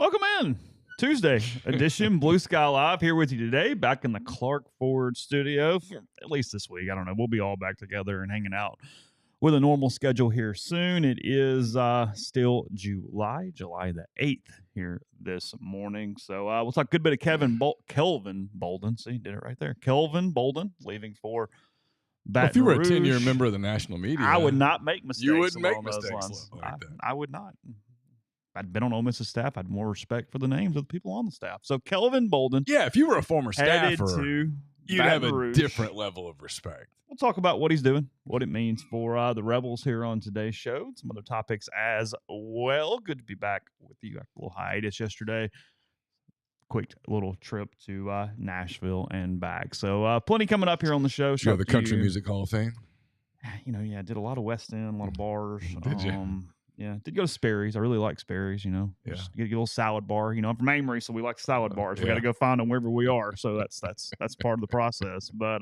Welcome in. Tuesday edition, Blue Sky Live here with you today, back in the Clark Ford studio for at least this week. I don't know. We'll be all back together and hanging out with a normal schedule here soon. It is still July the 8th here this morning. So we'll talk a good bit of Kelvin Bolden. See, did it right there. Kelvin Bolden leaving for Baton if you were Rouge. a 10-year member of the national media, I would not make mistakes. You wouldn't make along those mistakes lines. like that. I would not. I'd been on Ole Miss's staff. I'd more respect for the names of the people on the staff. So Kelvin Bolden, yeah, if you were a former headed staffer, to you'd Baton have a Rouge. different level of respect. We'll talk about what he's doing, what it means for the Rebels here on today's show, and some other topics as well. Good to be back with you after a little hiatus yesterday. Quick little trip to Nashville and back. So plenty coming up here on the show. You know, the Country Music Hall of Fame. I did a lot of West End, a lot of bars. Did you? Yeah, did go to Sperry's. I really like Sperry's, Yeah. Just get a little salad bar. I'm from Amory, so we like salad bars. We got to go find them wherever we are. So that's part of the process. But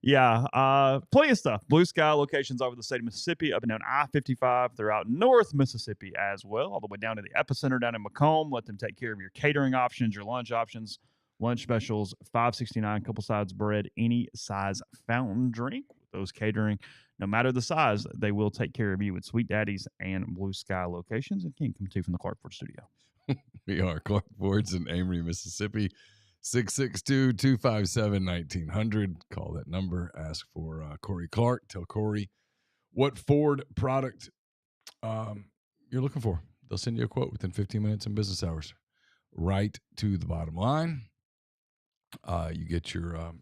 plenty of stuff. Blue Sky locations over the state of Mississippi, up and down I-55 throughout North Mississippi as well, all the way down to the epicenter down in Macomb. Let them take care of your catering options, your lunch options, lunch specials, $5.69, couple sides bread, any size fountain drink. Those catering, no matter the size, they will take care of you with Sweet Daddies and Blue Sky locations. And can't come to you from the Clark Ford studio. We are Clark Ford's in Amory, Mississippi. 662-257-1900. Call that number. Ask for Corey Clark. Tell Corey what Ford product you're looking for. They'll send you a quote within 15 minutes in business hours. Right to the bottom line. You get your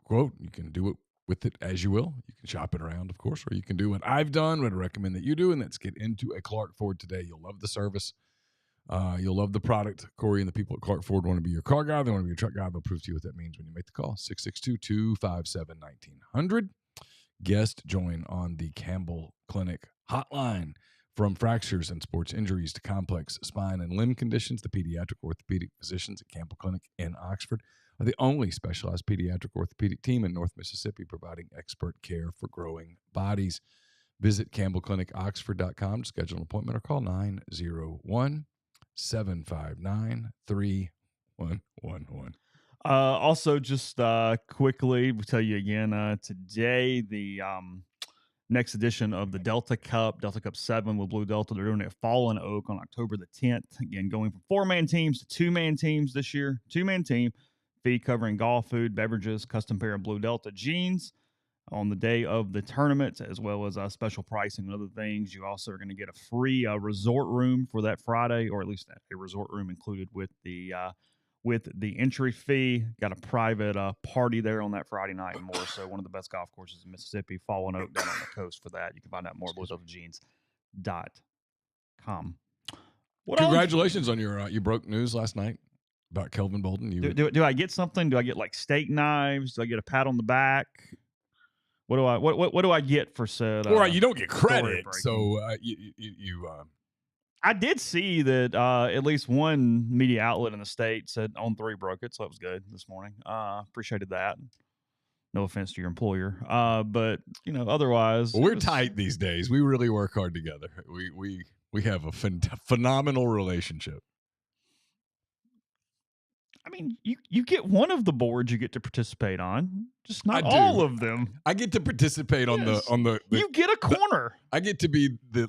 quote. You can do it with it as you will. You can shop it around, of course, or you can do what I've done, what I recommend that you do, and that's get into a Clark Ford today. You'll love the service. You'll love the product. Corey and the people at Clark Ford want to be your car guy. They want to be your truck guy. They'll prove to you what that means when you make the call. 662-257-1900. Guest join on the Campbell Clinic hotline. From fractures and sports injuries to complex spine and limb conditions, the pediatric orthopedic physicians at Campbell Clinic in Oxford are the only specialized pediatric orthopedic team in North Mississippi providing expert care for growing bodies. Visit CampbellClinicOxford.com to schedule an appointment or call 901-759-3111. Also, just quickly, we'll tell you again, today, the next edition of the Delta Cup 7 with Blue Delta. They're doing it at Fallen Oak on October the 10th. Again, going from 4-man teams to 2-man teams this year. 2-man team. Fee covering golf, food, beverages, custom pair of Blue Delta jeans on the day of the tournament, as well as special pricing and other things. You also are going to get a free resort room for that Friday, or at least a resort room included with the entry fee. Got a private party there on that Friday night and more. So one of the best golf courses in Mississippi, Fallen Oak down on the coast for that. You can find out more at BlueDeltaJeans.com. Congratulations on your you broke news last night about Kelvin Bolden. Do I get something? Do I get like steak knives? Do I get a pat on the back? What do I get for said? All right, you don't get credit. So I did see that at least one media outlet in the state said On 3 broke it, so that was good this morning. Appreciated that. No offense to your employer, but otherwise, we're tight these days. We really work hard together. We have a phenomenal relationship. I mean, you get one of the boards you get to participate on, just not all of them. I get to participate on the. You get a corner. I get to be the.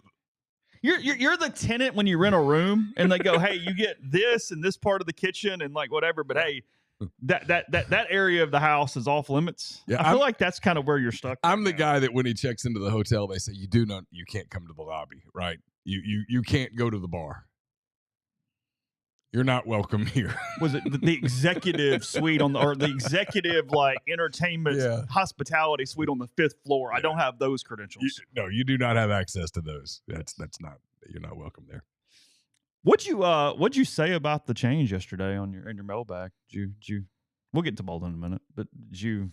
You're the tenant when you rent a room, and they go, "Hey, you get this and this part of the kitchen and like whatever." But hey, that area of the house is off limits. Yeah, I feel like that's kind of where you're stuck. I'm the guy that when he checks into the hotel, they say you can't come to the lobby, right? You can't go to the bar. You're not welcome here. Was it the executive suite or the executive entertainment hospitality suite on the 5th floor? Yeah. I don't have those credentials. You do not have access to those. That's not. You're not welcome there. What'd you say about the change yesterday in your mailbag? Did you? We'll get to Bolden in a minute, but did you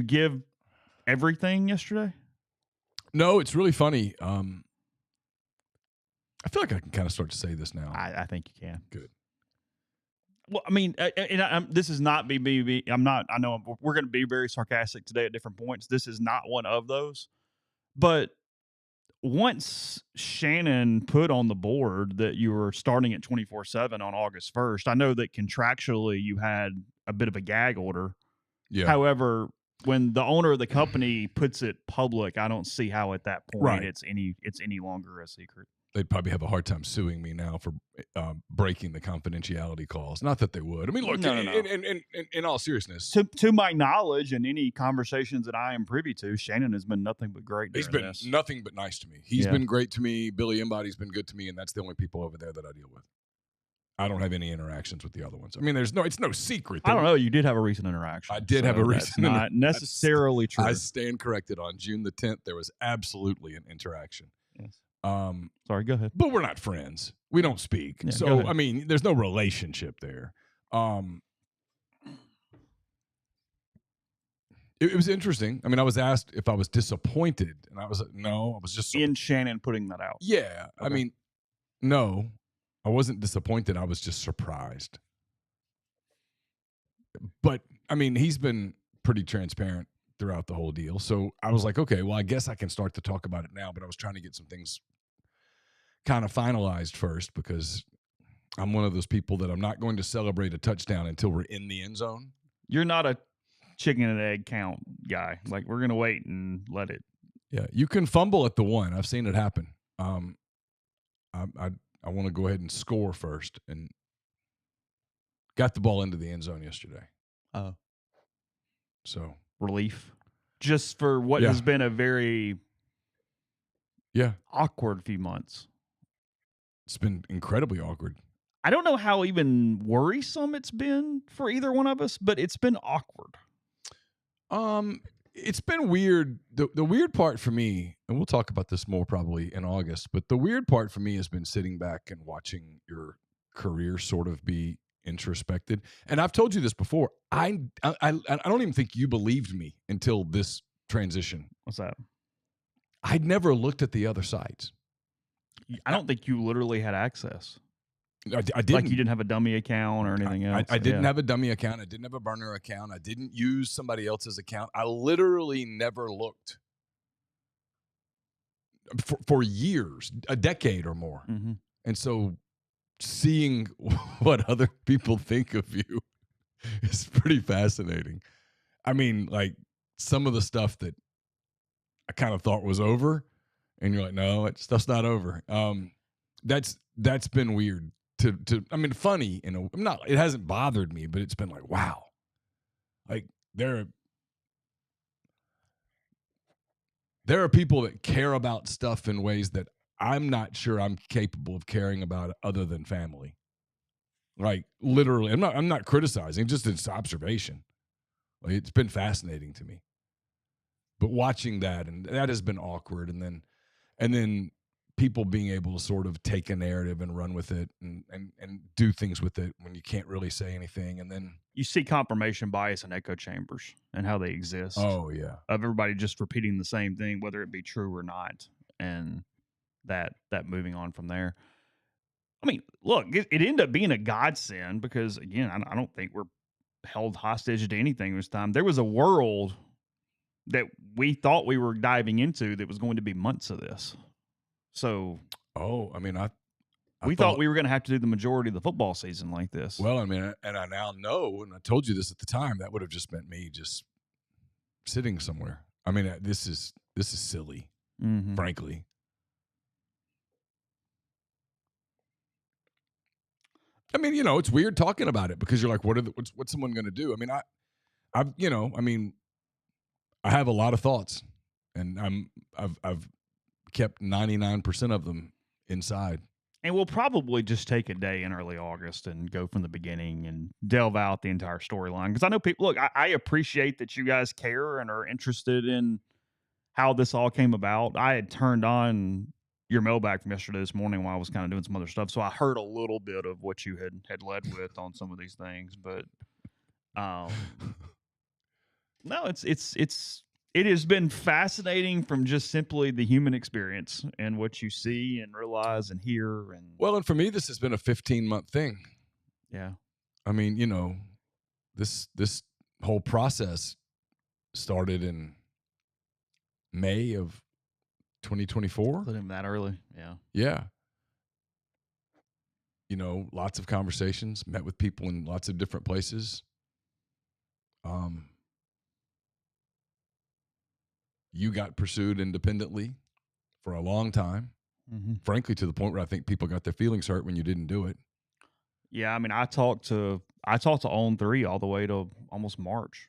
give everything yesterday? No, it's really funny. I feel like I can kind of start to say this now. I think you can. Good. Well, I mean, this is not BBB. I know we're going to be very sarcastic today at different points. This is not one of those. But once Shannon put on the board that you were starting at 24/7 on August 1st, I know that contractually you had a bit of a gag order. Yeah. However, when the owner of the company puts it public, I don't see how at that point Right. it's any longer a secret. They'd probably have a hard time suing me now for breaking the confidentiality clause. Not that they would. I mean, look, No, no, no. in all seriousness, To my knowledge and any conversations that I am privy to, Shannon has been nothing but great he's during been this. nothing but nice to me. He's Yeah. been great to me. Billy Embody's been good to me, and that's the only people over there that I deal with. I don't have any interactions with the other ones. I mean, it's no secret. I don't know. You did have a recent interaction. I did have a recent. That's not necessarily true. I stand corrected. On June the 10th, there was absolutely an interaction. Yes. Um, Sorry, go ahead. but we're not friends. We don't speak. Yeah, so, I mean, there's no relationship there. It was interesting. I mean, I was asked if I was disappointed, and I was like, no, I was just in Shannon putting that out. Yeah. Okay. I mean, no, I wasn't disappointed. I was just surprised. But, I mean, he's been pretty transparent throughout the whole deal. So I was like, okay, well, I guess I can start to talk about it now, but I was trying to get some things kind of finalized first because I'm one of those people that I'm not going to celebrate a touchdown until we're in the end zone. You're not a chicken and egg count guy. Like, we're going to wait and let it. Yeah, you can fumble at the one. I've seen it happen. I want to go ahead and score first, and got the ball into the end zone yesterday. Oh. So relief. Just for what has been a very awkward few months. It's been incredibly awkward. I don't know how even worrisome it's been for either one of us, but it's been awkward. It's been weird. The weird part for me, and we'll talk about this more probably in August, but the weird part for me has been sitting back and watching your career sort of be introspected. And I've told you this before. I don't even think you believed me until this transition. What's that? I'd never looked at the other sides. I don't think you literally had access. I didn't. Like, you didn't have a dummy account or anything else. I didn't have a dummy account. I didn't have a burner account. I didn't use somebody else's account. I literally never looked for years, a decade or more. Mm-hmm. And so seeing what other people think of you is pretty fascinating. I mean, like, some of the stuff that I kind of thought was over, and you're like, no, stuff's not over. That's been weird to I mean, funny, it hasn't bothered me, but it's been like, wow. Like, there are people that care about stuff in ways that I'm not sure I'm capable of caring about other than family. Like, literally, I'm not criticizing, just it's observation. Like, it's been fascinating to me. But watching that, and that has been awkward, and then people being able to sort of take a narrative and run with it and do things with it when you can't really say anything. And then you see confirmation bias and echo chambers and how they exist. Oh, yeah. Of everybody just repeating the same thing, whether it be true or not. And that moving on from there. I mean, look, it ended up being a godsend because, again, I don't think we're held hostage to anything this time. There was a world that we thought we were diving into that was going to be months of this. So, I mean, we thought we were going to have to do the majority of the football season like this. Well, I mean, and I now know, and I told you this at the time, that would have just meant me just sitting somewhere. I mean, this is silly, frankly. I mean, it's weird talking about it because you're like, what's someone going to do? I mean, I have a lot of thoughts, and I've kept 99% of them inside. And we'll probably just take a day in early August and go from the beginning and delve out the entire storyline. Because I know people, look, I appreciate that you guys care and are interested in how this all came about. I had turned on your mailbag from yesterday this morning while I was kind of doing some other stuff. So I heard a little bit of what you had led with on some of these things. But no, it has been fascinating from just simply the human experience and what you see and realize and hear. And for me, this has been a 15-month thing. Yeah. I mean, this whole process started in May of 2024. Put him that early. Yeah. Yeah. You know, lots of conversations, met with people in lots of different places. You got pursued independently for a long time. Mm-hmm. Frankly, to the point where I think people got their feelings hurt when you didn't do it. Yeah, I mean, I talked to On 3 all the way to almost March.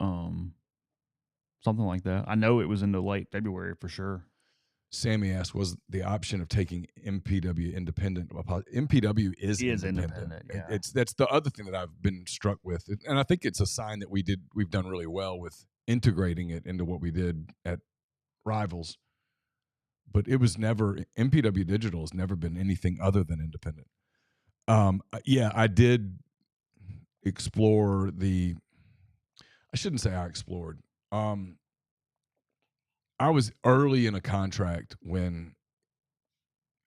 Something like that. I know it was into late February for sure. Sammy asked, was the option of taking MPW independent? MPW is independent. Yeah. That's the other thing that I've been struck with. And I think it's a sign that we've done really well with integrating it into what we did at Rivals. But it was never, MPW Digital has never been anything other than independent. Yeah, I did explore I shouldn't say I explored. I was early in a contract when,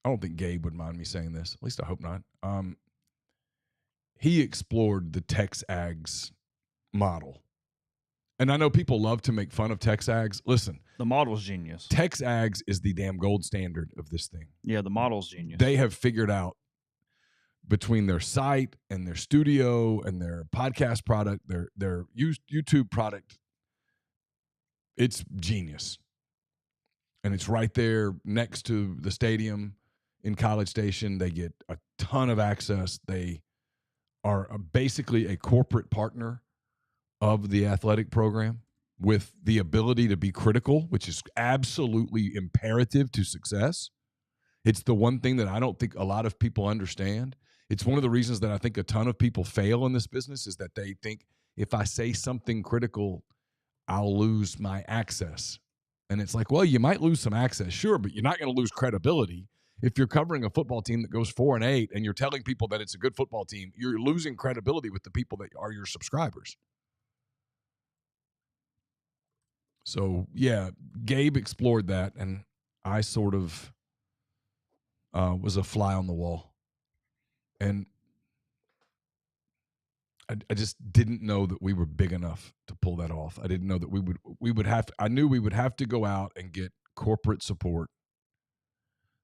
I don't think Gabe would mind me saying this. At least I hope not. He explored the TexAgs model. And I know people love to make fun of TexAgs. Listen. The model's genius. TexAgs is the damn gold standard of this thing. Yeah, the model's genius. They have figured out, between their site and their studio and their podcast product, their YouTube product, it's genius. And it's right there next to the stadium in College Station. They get a ton of access. They are basically a corporate partner of the athletic program with the ability to be critical, which is absolutely imperative to success. It's the one thing that I don't think a lot of people understand. It's one of the reasons that I think a ton of people fail in this business, is that they think if I say something critical, I'll lose my access. And it's like, well, you might lose some access, sure, but you're not going to lose credibility. If you're covering a football team that goes 4-8 and you're telling people that it's a good football team, you're losing credibility with the people that are your subscribers. So, yeah, Gabe explored that, and I sort of was a fly on the wall. And I just didn't know that we were big enough to pull that off. I didn't know that we would have, I knew we would have to go out and get corporate support.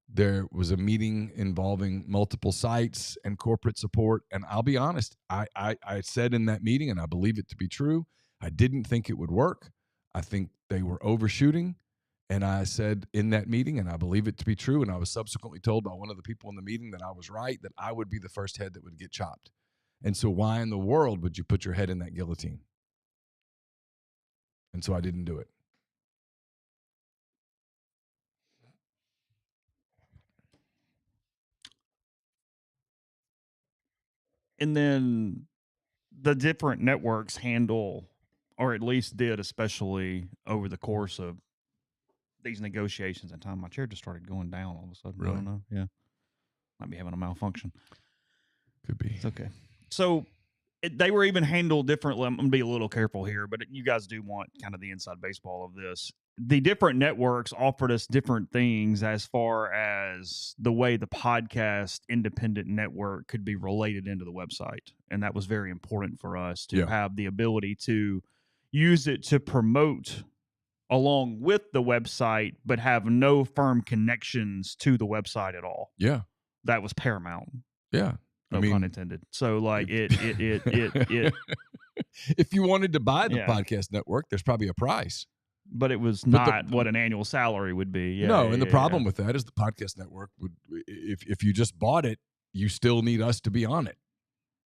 There was a meeting involving multiple sites and corporate support. And I'll be honest, I said in that meeting, and I believe it to be true, I didn't think it would work. I think they were overshooting. And I said in that meeting, and I believe it to be true, and I was subsequently told by one of the people in the meeting that I was right, that I would be the first head that would get chopped. And so why in the world would you put your head in that guillotine? And so I didn't do it. And then the different networks handle, or at least did, especially over the course of these negotiations and time. My chair just started going down all of a sudden. Really? I don't know. Yeah. Might be having a malfunction. Could be. It's okay. So they were even handled differently. I'm going to be a little careful here, but you guys do want kind of the inside baseball of this. The different networks offered us different things as far as the way the podcast independent network could be related into the website. And that was very important for us to have the ability to use it to promote along with the website, but have no firm connections to the website at all. Yeah. That was paramount. Yeah. No pun intended. So like it if you wanted to buy the podcast network, there's probably a price. But it was not what an annual salary would be. Yeah, no, and the problem with that is the podcast network would, if you just bought it, you still need us to be on it.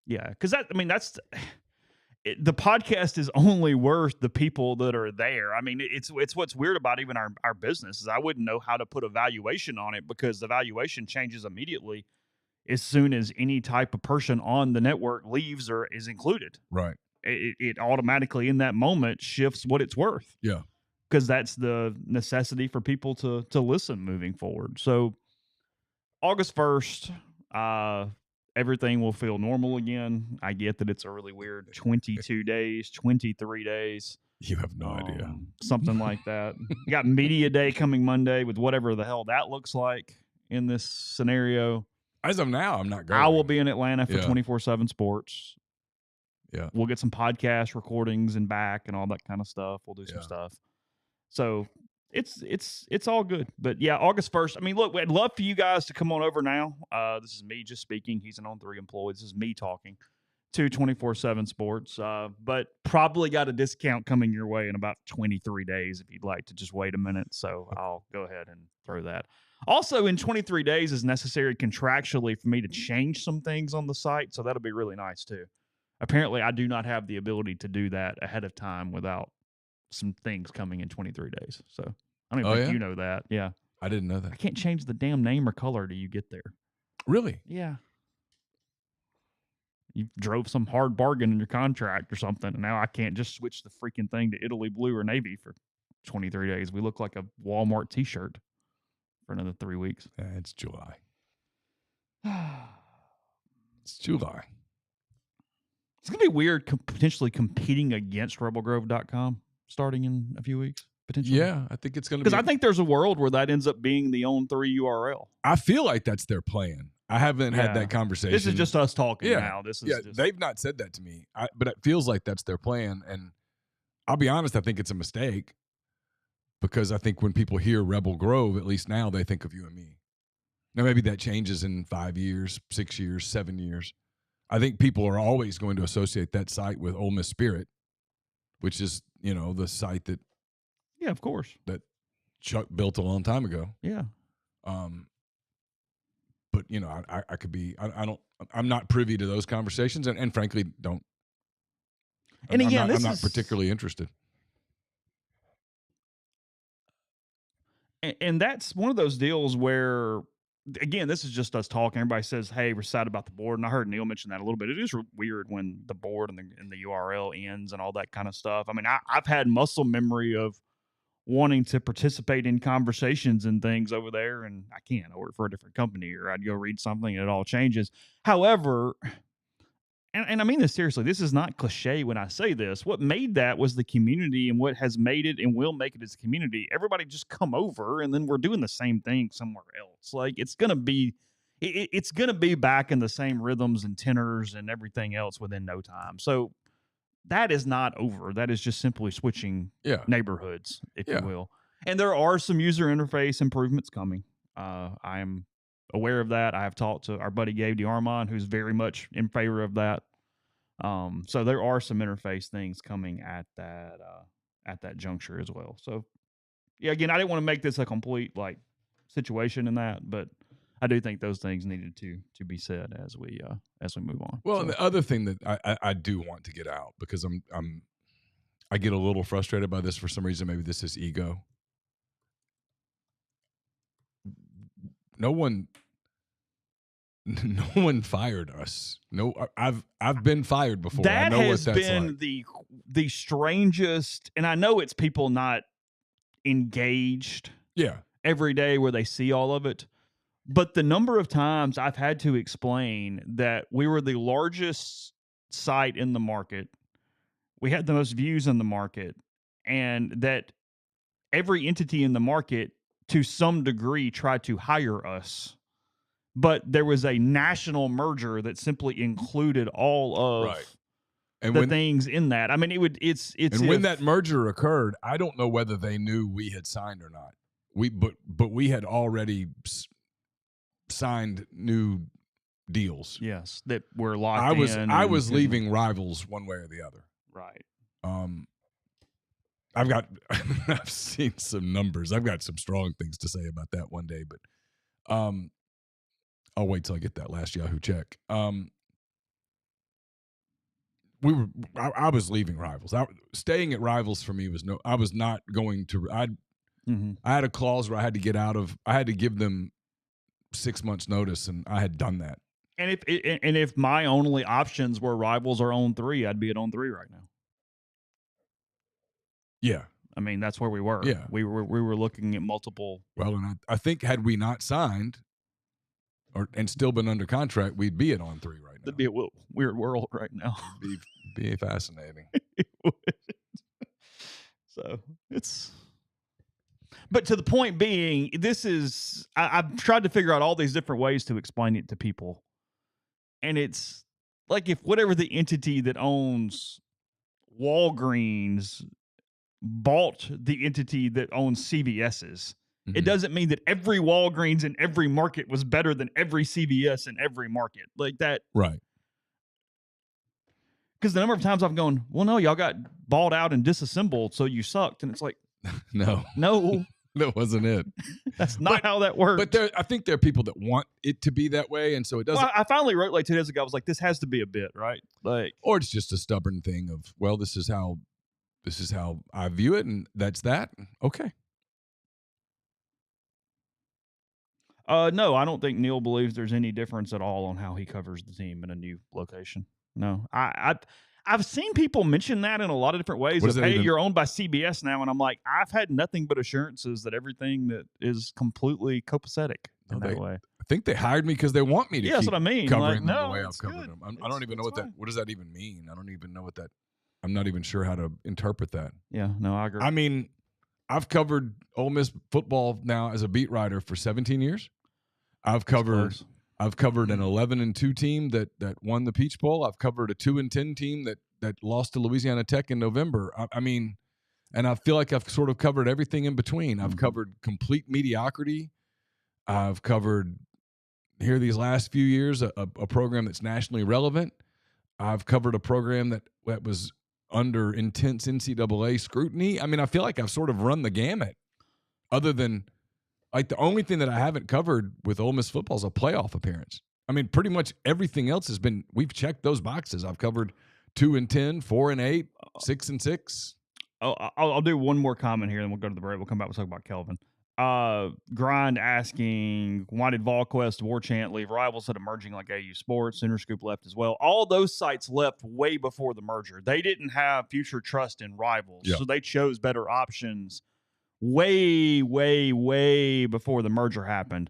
Yeah, because the podcast is only worth the people that are there. I mean, it's what's weird about even our business is I wouldn't know how to put a valuation on it, because the valuation changes immediately as soon as any type of person on the network leaves or is included. Right. It automatically in that moment shifts what it's worth. Yeah. Because that's the necessity for people to listen moving forward. So August 1st, everything will feel normal again. I get that it's a really weird 22 days, 23 days. You have no idea. Something like that. You got Media Day coming Monday with whatever the hell that looks like in this scenario. As of now, I'm not going. I will be in Atlanta for 24/7 sports. Yeah. We'll get some podcast recordings and back and all that kind of stuff. We'll do some stuff. So it's all good. But yeah, August 1st. I mean, look, I'd love for you guys to come on over now. This is me just speaking. He's an On3 employee. This is me talking to 24/7 Sports. But probably got a discount coming your way in about 23 days if you'd like to just wait a minute. So I'll go ahead and throw that. Also, in 23 days is necessary contractually for me to change some things on the site. So that'll be really nice too. Apparently, I do not have the ability to do that ahead of time without some things coming in 23 days. So I don't even think yeah? you know that. Yeah. I didn't know I that. can't change the damn name or color till you get there. Really? Yeah. You drove some hard bargain in your contract or something, and now I can't just switch the freaking thing to Italy blue or navy for 23 days. We look like a Walmart t-shirt for another 3 weeks. Yeah, it's July. It's July. It's going to be weird potentially competing against rebelgrove.com starting in a few weeks, potentially. Yeah, I think it's going to be. Because I think there's a world where that ends up being the On3 URL. I feel like that's their plan. I haven't had that conversation. This is just us talking now. This is just... they've not said that to me, but it feels like that's their plan. And I'll be honest, I think it's a mistake because I think when people hear Rebel Grove, at least now they think of you and me. Now, maybe that changes in 5 years, 6 years, 7 years. I think people are always going to associate that site with Ole Miss Spirit, which is, the site that. Yeah, of course. That Chuck built a long time ago. Yeah. But, I could be, I'm not privy to those conversations and frankly don't. And again, I'm not particularly interested. And that's one of those deals where, again, this is just us talking. Everybody says, hey, we're sad about the board. And I heard Neal mention that a little bit. It is weird when the board and the URL ends and all that kind of stuff. I mean, I've had muscle memory of wanting to participate in conversations and things over there, and I can't. I work for a different company, or I'd go read something and it all changes. However, and I mean this seriously, this is not cliche when I say this. What made that was the community, and what has made it and will make it as a community. Everybody just come over, and then we're doing the same thing somewhere else. Like it's gonna be back in the same rhythms and tenors and everything else within no time. So that is not over. That is just simply switching neighborhoods, if you will. And there are some user interface improvements coming. I am aware of that. I have talked to our buddy Gabe DeArmond, who's very much in favor of that. So there are some interface things coming at that juncture as well. So yeah, again, I didn't want to make this a complete situation in that, but I do think those things needed to be said as we move on. Well, and the other thing that I do want to get out, because I get a little frustrated by this for some reason. Maybe this is ego. No one fired us. No, I've been fired before. That I know has what that's been like. the strangest, and I know it's people not engaged. Yeah. Every day where they see all of it. But the number of times I've had to explain that we were the largest site in the market, we had the most views in the market, and that every entity in the market to some degree tried to hire us. But there was a national merger that simply included all of the things in that. I mean, when that merger occurred, I don't know whether they knew we had signed or not. But we had already signed new deals. Yes, that were locked in. I was leaving Rivals one way or the other. Right. I've seen some numbers. I've got some strong things to say about that one day, but I'll wait till I get that last Yahoo check. I was leaving Rivals. Staying at Rivals for me I was not going to. I had a clause where I had to get out of. I had to give them 6 months notice, and I had done that. And if my only options were Rivals or On3, I'd be at On3 right now. Yeah, I mean that's where we were. Yeah, we were looking at multiple. Well, and I think had we not signed, and still been under contract, we'd be at On3 right now. It'd be a weird world right now. It'd be fascinating. It would. So it's. But to the point being, this is, I've tried to figure out all these different ways to explain it to people. And it's like if whatever the entity that owns Walgreens bought the entity that owns CVS's. Mm-hmm. It doesn't mean that every Walgreens in every market was better than every CVS in every market. Like that. Right. Because the number of times I've gone, well, no, y'all got bought out and disassembled, so you sucked. And it's like, no, that wasn't it. That's not how that works. But I think there are people that want it to be that way, and so it doesn't. Well, I finally wrote like 2 days ago. I was like, this has to be a bit, right? Like, or it's just a stubborn thing of, well, this is how I view it, and that's that. Okay. No, I don't think Neal believes there's any difference at all on how he covers the team in a new location. No, I've seen people mention that in a lot of different ways. Of, hey, you're owned by CBS now, and I'm like, I've had nothing but assurances that everything that is completely copacetic in that way. I think they hired me because they want me to. Yeah, that's what I mean. Covering them the way I've covered them. I don't even know what that. What does that even mean? I don't even know what that. I'm not even sure how to interpret that. Yeah, no, I agree. I mean, I've covered Ole Miss football now as a beat writer for 17 years. I've covered an 11-2 team that won the Peach Bowl. I've covered a 2-10 team that lost to Louisiana Tech in November. I mean, and I feel like I've sort of covered everything in between. I've covered complete mediocrity. I've covered here these last few years a program that's nationally relevant. I've covered a program that was under intense NCAA scrutiny. I mean, I feel like I've sort of run the gamut, other than like the only thing that I haven't covered with Ole Miss football is a playoff appearance. I mean, pretty much everything else has been, we've checked those boxes. I've covered 2-10, 4-8, 6-6. Oh, I'll do one more comment here, and we'll go to the break. We'll come back. We'll talk about Kelvin. Grind asking, why did VolQuest, War Chant leave? Rivals had emerging like AU Sports. Center Scoop left as well. All those sites left way before the merger. They didn't have future trust in Rivals, so they chose better options way, way, way before the merger happened.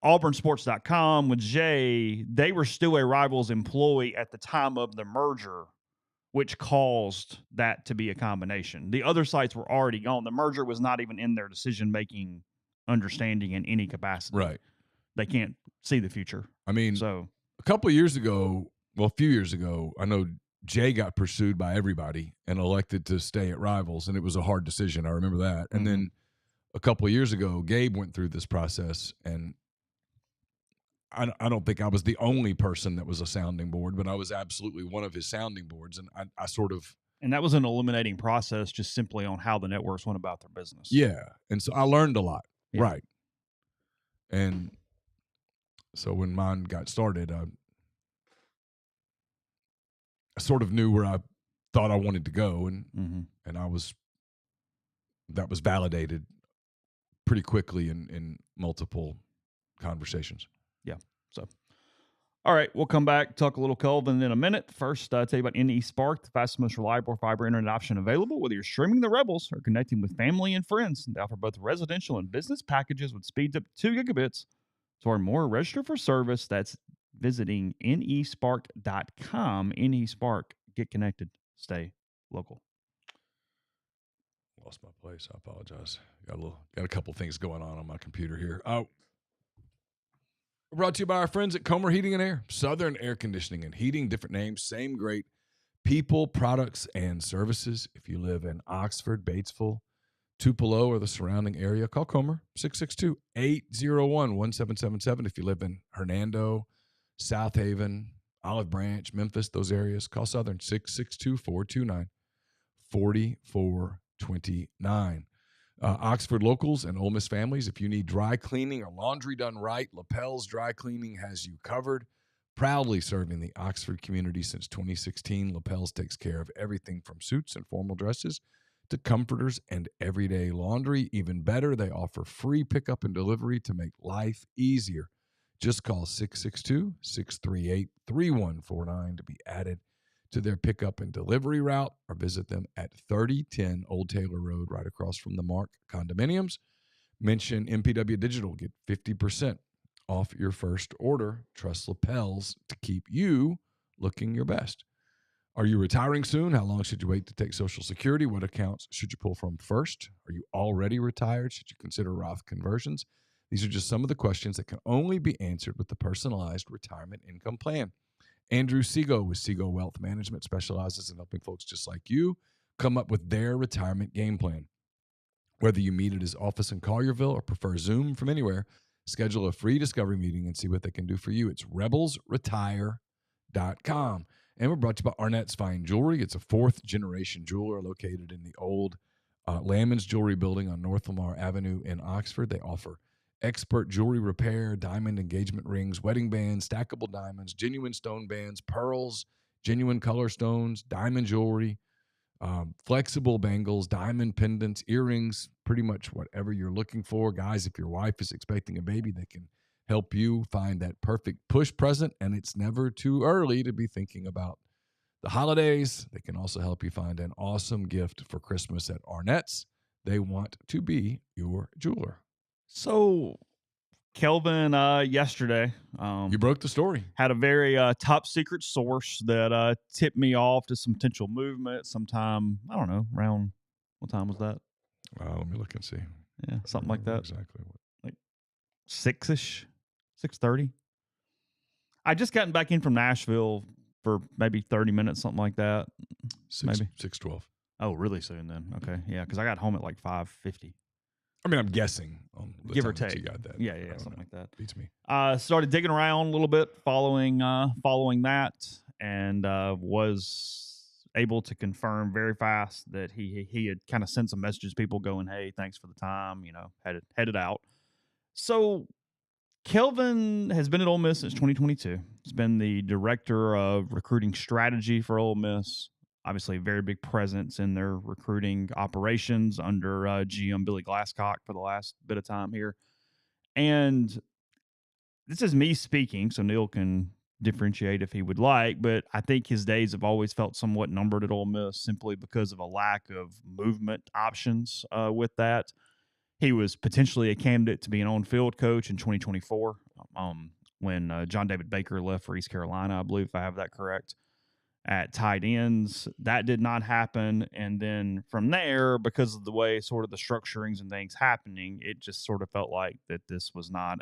AuburnSports.com with Jay, they were still a Rivals employee at the time of the merger, which caused that to be a combination. The other sites were already gone. The merger was not even in their decision-making understanding in any capacity. Right. They can't see the future. I mean, so a couple of years ago, well, a few years ago, I know Jay got pursued by everybody and elected to stay at Rivals, and it was a hard decision. I remember that. And then a couple of years ago, Gabe went through this process, and I don't think I was the only person that was a sounding board, but I was absolutely one of his sounding boards. And I sort of. And that was an eliminating process just simply on how the networks went about their business. Yeah. And so I learned a lot. Yeah. Right. And so when mine got started, I sort of knew where I thought I wanted to go. And that was validated pretty quickly in multiple conversations. Yeah. So, all right, we'll come back, talk a little Kelvin in a minute. First, tell you about NE Spark, the fastest, most reliable fiber internet option available. Whether you're streaming the Rebels or connecting with family and friends, they offer both residential and business packages with speeds up to 2 gigabits. To learn more, register for service. That's visiting nespark.com. NE Spark, get connected, stay local. Lost my place. I apologize. Got a couple things going on my computer here. Brought to you by our friends at Comer Heating and Air. Southern Air Conditioning and Heating, different names, same great people, products, and services. If you live in Oxford, Batesville, Tupelo, or the surrounding area, call Comer, 662-801-1777. If you live in Hernando, South Haven, Olive Branch, Memphis, those areas, call Southern, 662-429-4429. Oxford locals and Ole Miss families, if you need dry cleaning or laundry done right, Lapel's Dry Cleaning has you covered. Proudly serving the Oxford community since 2016, Lapel's takes care of everything from suits and formal dresses to comforters and everyday laundry. Even better, they offer free pickup and delivery to make life easier. Just call 662-638-3149 to be added to their pickup and delivery route, or visit them at 3010 Old Taylor Road, right across from the Mark Condominiums. Mention MPW Digital, get 50% off your first order. Trust Lapels to keep you looking your best. Are you retiring soon? How long should you wait to take Social Security? What accounts should you pull from first? Are you already retired? Should you consider Roth conversions? These are just some of the questions that can only be answered with the personalized retirement income plan. Andrew Segal with Segal Wealth Management specializes in helping folks just like you come up with their retirement game plan. Whether you meet at his office in Collierville or prefer Zoom from anywhere, schedule a free discovery meeting and see what they can do for you. It's rebelsretire.com. And we're brought to you by Arnett's Fine Jewelry. It's a fourth-generation jeweler located in the old Landman's Jewelry Building on North Lamar Avenue in Oxford. They offer expert jewelry repair, diamond engagement rings, wedding bands, stackable diamonds, genuine stone bands, pearls, genuine color stones, diamond jewelry, flexible bangles, diamond pendants, earrings, pretty much whatever you're looking for. Guys, if your wife is expecting a baby, they can help you find that perfect push present, and it's never too early to be thinking about the holidays. They can also help you find an awesome gift for Christmas at Arnett's. They want to be your jeweler. So, Kelvin, yesterday, You broke the story. had a very top secret source that tipped me off to some potential movement sometime, I don't know, around what time was that? Let me look and see. Yeah, something like that. Exactly what. Like 6-ish, 6:30. I just gotten back in from Nashville for maybe 30 minutes, something like that. Maybe 6:12. Oh, really soon then. Okay. Yeah, because I got home at like 5:50. I mean, I'm guessing on the Give or time that take. you got that. Yeah, I don't something know. like that. Beats me. Started digging around a little bit following that, and was able to confirm very fast that he had kind of sent some messages to people going, "Hey, thanks for the time," headed out. So Kelvin has been at Ole Miss since 2022. He's been the director of recruiting strategy for Ole Miss. Obviously, a very big presence in their recruiting operations under GM Billy Glasscock for the last bit of time here. And this is me speaking, so Neal can differentiate if he would like, but I think his days have always felt somewhat numbered at Ole Miss simply because of a lack of movement options with that. He was potentially a candidate to be an on-field coach in 2024 when John David Baker left for East Carolina, I believe, if I have that correct, at tight ends. That did not happen. And then from there, because of the way sort of the structurings and things happening, it just sort of felt like that this was not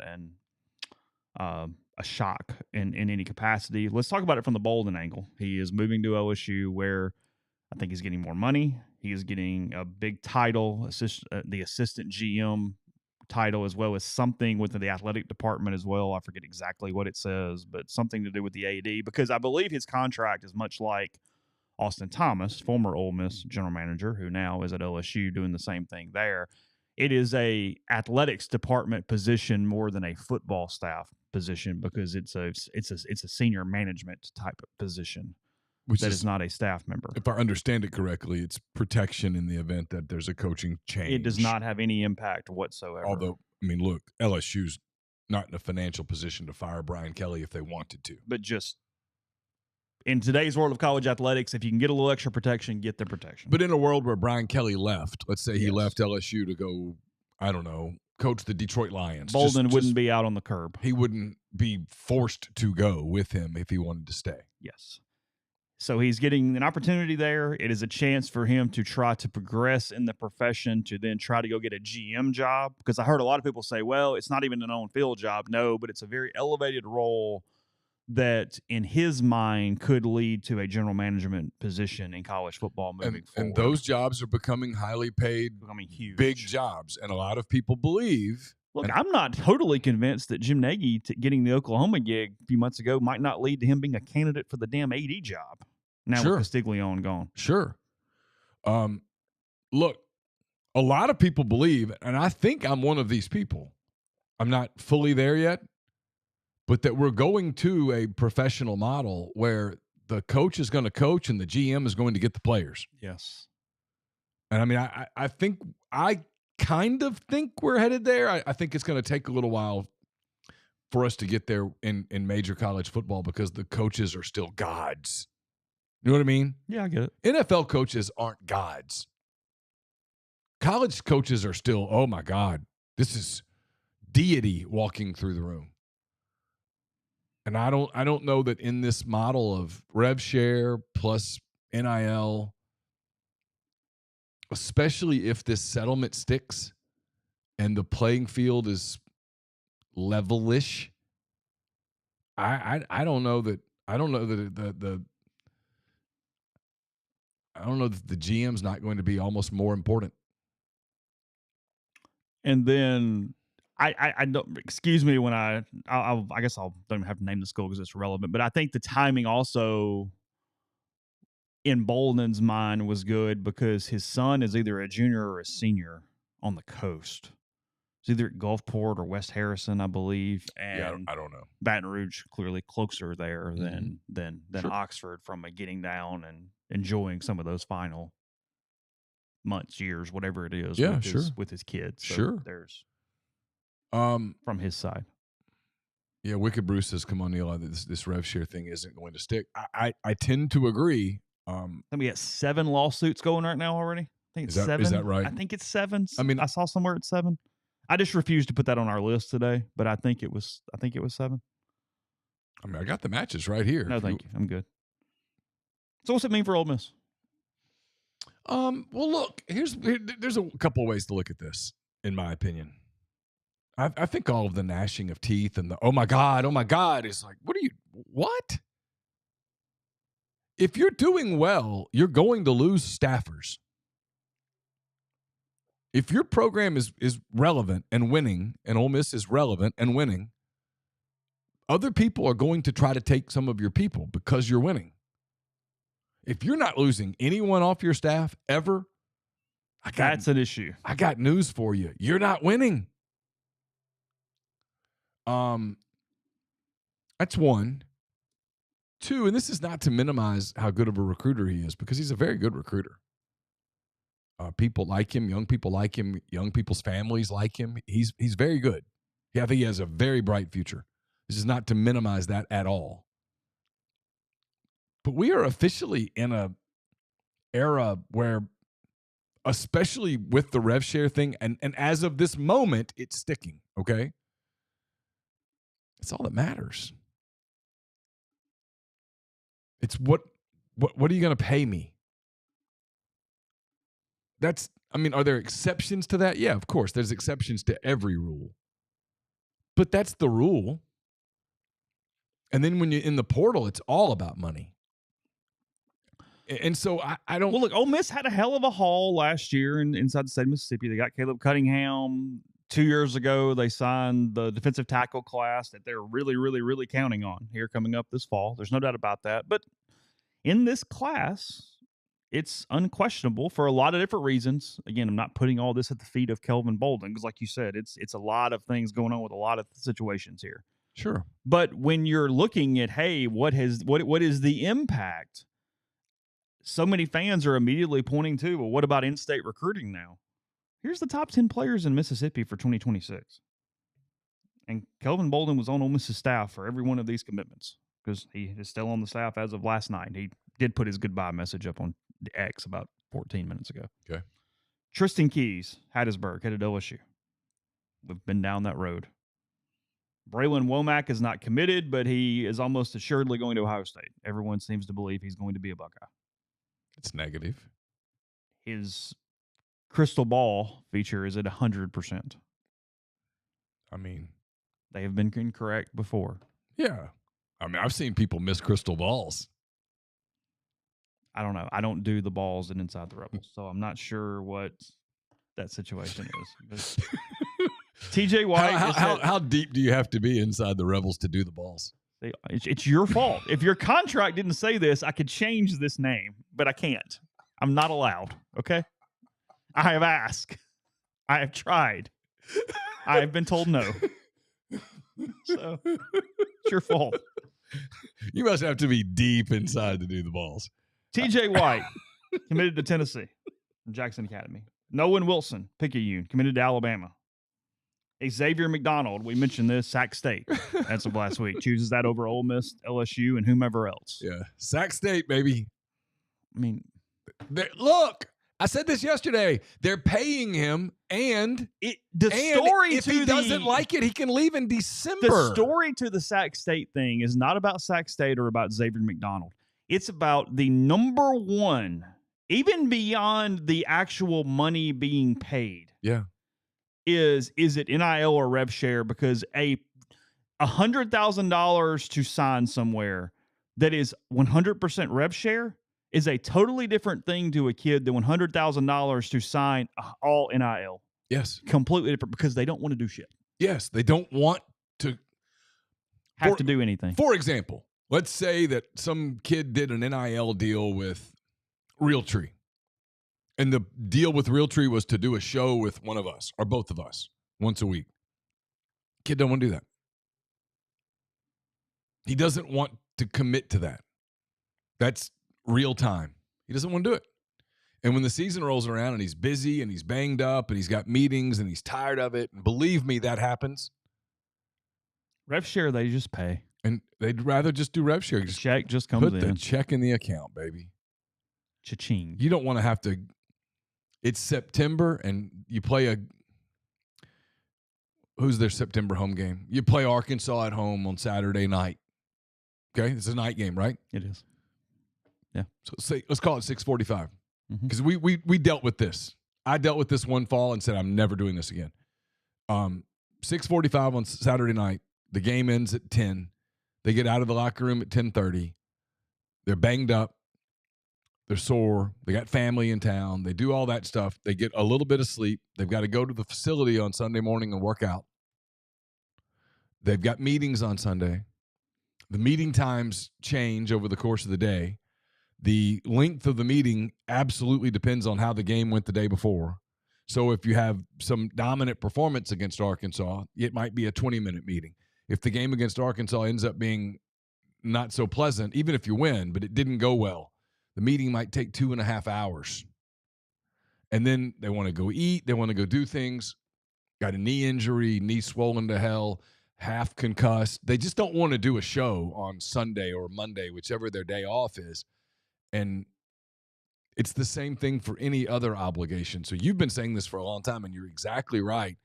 a shock in any capacity. Let's talk about it from the Bolden angle. He is moving to LSU where I think he's getting more money. He is getting a big title, the assistant GM title, as well as something within the athletic department as well. I forget exactly what it says, but something to do with the AD, because I believe his contract is much like Austin Thomas, former Ole Miss general manager, who now is at LSU doing the same thing there. It is a athletics department position more than a football staff position because it's a senior management type of position. Which that is not a staff member. If I understand it correctly, it's protection in the event that there's a coaching change. It does not have any impact whatsoever. Although, I mean, look, LSU's not in a financial position to fire Brian Kelly if they wanted to. But just in today's world of college athletics, if you can get a little extra protection, get the protection. But in a world where Brian Kelly left, let's say he left LSU to go, I don't know, coach the Detroit Lions. Bolden wouldn't be out on the curb. He wouldn't be forced to go with him if he wanted to stay. Yes. So he's getting an opportunity there. It is a chance for him to try to progress in the profession, to then try to go get a GM job. Because I heard a lot of people say, well, it's not even an on-field job. No, but it's a very elevated role that in his mind could lead to a general management position in college football moving forward. And those jobs are becoming highly paid, becoming huge, big jobs. And a lot of people believe. Look, I'm not totally convinced that Jim Nagy getting the Oklahoma gig a few months ago might not lead to him being a candidate for the damn AD job. Now with Castiglione gone. Sure. Look, a lot of people believe, and I think I'm one of these people. I'm not fully there yet, but that we're going to a professional model where the coach is going to coach and the GM is going to get the players. Yes. And I mean, I kind of think we're headed there. I think it's going to take a little while for us to get there in major college football because the coaches are still gods. You know what I mean? Yeah, I get it. NFL coaches aren't gods. College coaches are still, oh my God, this is deity walking through the room. And I don't know that in this model of rev share plus NIL, especially if this settlement sticks and the playing field is levelish, I don't know that the I don't know that the GM's not going to be almost more important. And then I don't, excuse me when I guess I'll don't even have to name the school because it's relevant, but I think the timing also in Bolden's mind was good because his son is either a junior or a senior on the coast. It's either at Gulfport or West Harrison, I believe, Yeah, and I don't know. Baton Rouge clearly closer there than Sure. Oxford from a getting down and enjoying some of those final months, years, whatever it is, Yeah, with sure. his kids. So Sure. there's Um, from his side. yeah, Wicked Bruce says, "Come on, Neal, this rev share thing isn't going to stick." I tend to agree. Then we got 7 lawsuits going right now already. I think it's 7. Is that right? I think it's 7. I mean, I saw somewhere it's 7. I just refused to put that on our list today, but I think it was 7. I got the matches right here. No, thank you. I'm good. So what's it mean for Ole Miss? Well, look, there's a couple of ways to look at this, in my opinion. I think all of the gnashing of teeth and the oh my god is like, what? If you're doing well, you're going to lose staffers. If your program is relevant and winning, and Ole Miss is relevant and winning, other people are going to try to take some of your people because you're winning. If you're not losing anyone off your staff ever, That's an issue. I got news for you. You're not winning. That's one. Two, and this is not to minimize how good of a recruiter he is, because he's a very good recruiter. People like him. Young people like him. Young people's families like him. He's very good. Yeah, I think he has a very bright future. This is not to minimize that at all. But we are officially in a era where, especially with the rev share thing, and as of this moment, it's sticking, okay? It's all that matters. It's what are you going to pay me? Are there exceptions to that? Yeah, of course. There's exceptions to every rule. But that's the rule. And then when you're in the portal, it's all about money. And so I don't. Well, look, Ole Miss had a hell of a haul last year inside the state of Mississippi. They got Caleb Cunningham. 2 years ago, they signed the defensive tackle class that they're really, really, really counting on here coming up this fall. There's no doubt about that. But in this class, it's unquestionable for a lot of different reasons. Again, I'm not putting all this at the feet of Kelvin Bolden because, like you said, it's a lot of things going on with a lot of situations here. Sure. But when you're looking at, hey, what is the impact? So many fans are immediately pointing to, well, what about in-state recruiting now? Here's the top 10 players in Mississippi for 2026. And Kelvin Bolden was on Ole Miss's staff for every one of these commitments because he is still on the staff as of last night. He did put his goodbye message up on the X about 14 minutes ago. Okay. Tristan Keys, Hattiesburg, headed to LSU. We've been down that road. Braylon Womack is not committed, but he is almost assuredly going to Ohio State. Everyone seems to believe he's going to be a Buckeye. It's negative. His crystal ball feature is at 100%. They have been incorrect before. Yeah. I've seen people miss crystal balls. I don't know. I don't do the balls and inside the Rebels, so I'm not sure what that situation is. TJ White. How deep do you have to be inside the Rebels to do the balls? It's your fault. If your contract didn't say this, I could change this name, but I can't. I'm not allowed. Okay. I have asked. I have tried. I have been told no. So it's your fault. You must have to be deep inside to do the balls. TJ White committed to Tennessee from Jackson Academy. Nolan Wilson, Picayune, committed to Alabama. Xavier McDonald, we mentioned this, Sac State as of last week, chooses that over Ole Miss, LSU, and whomever else. Yeah, Sac State, baby. Look, I said this yesterday. They're paying him, and if he doesn't like it, he can leave in December. The story to the Sac State thing is not about Sac State or about Xavier McDonald. It's about the number one, even beyond the actual money being paid. Yeah. Is it NIL or rev share? Because $100,000 to sign somewhere that is 100% rev share is a totally different thing to a kid than $100,000 to sign all NIL. Yes. Completely different because they don't want to do shit. Yes. They don't want to have to do anything. For example, let's say that some kid did an NIL deal with Realtree. And the deal with Realtree was to do a show with one of us or both of us once a week. Kid don't want to do that. He doesn't want to commit to that. That's real time. He doesn't want to do it. And when the season rolls around and he's busy and he's banged up and he's got meetings and he's tired of it, and believe me, that happens. Rev share, they just pay. And they'd rather just do rev share. Just check just comes put in. The check in the account, baby. Cha-ching. You don't want to have to. It's September and you play who's their September home game? You play Arkansas at home on Saturday night. Okay, it's a night game, right? It is. Yeah. So let's call it 6:45 because we dealt with this. I dealt with this one fall and said I'm never doing this again. 6:45 on Saturday night. The game ends at 10. They get out of the locker room at 10:30. They're banged up. They're sore. They got family in town. They do all that stuff. They get a little bit of sleep. They've got to go to the facility on Sunday morning and work out. They've got meetings on Sunday. The meeting times change over the course of the day. The length of the meeting absolutely depends on how the game went the day before. So if you have some dominant performance against Arkansas, it might be a 20-minute meeting. If the game against Arkansas ends up being not so pleasant, even if you win, but it didn't go well, the meeting might take 2.5 hours. And then they want to go eat. They want to go do things. Got a knee injury, knee swollen to hell, half concussed. They just don't want to do a show on Sunday or Monday, whichever their day off is. And it's the same thing for any other obligation. So you've been saying this for a long time, and you're exactly right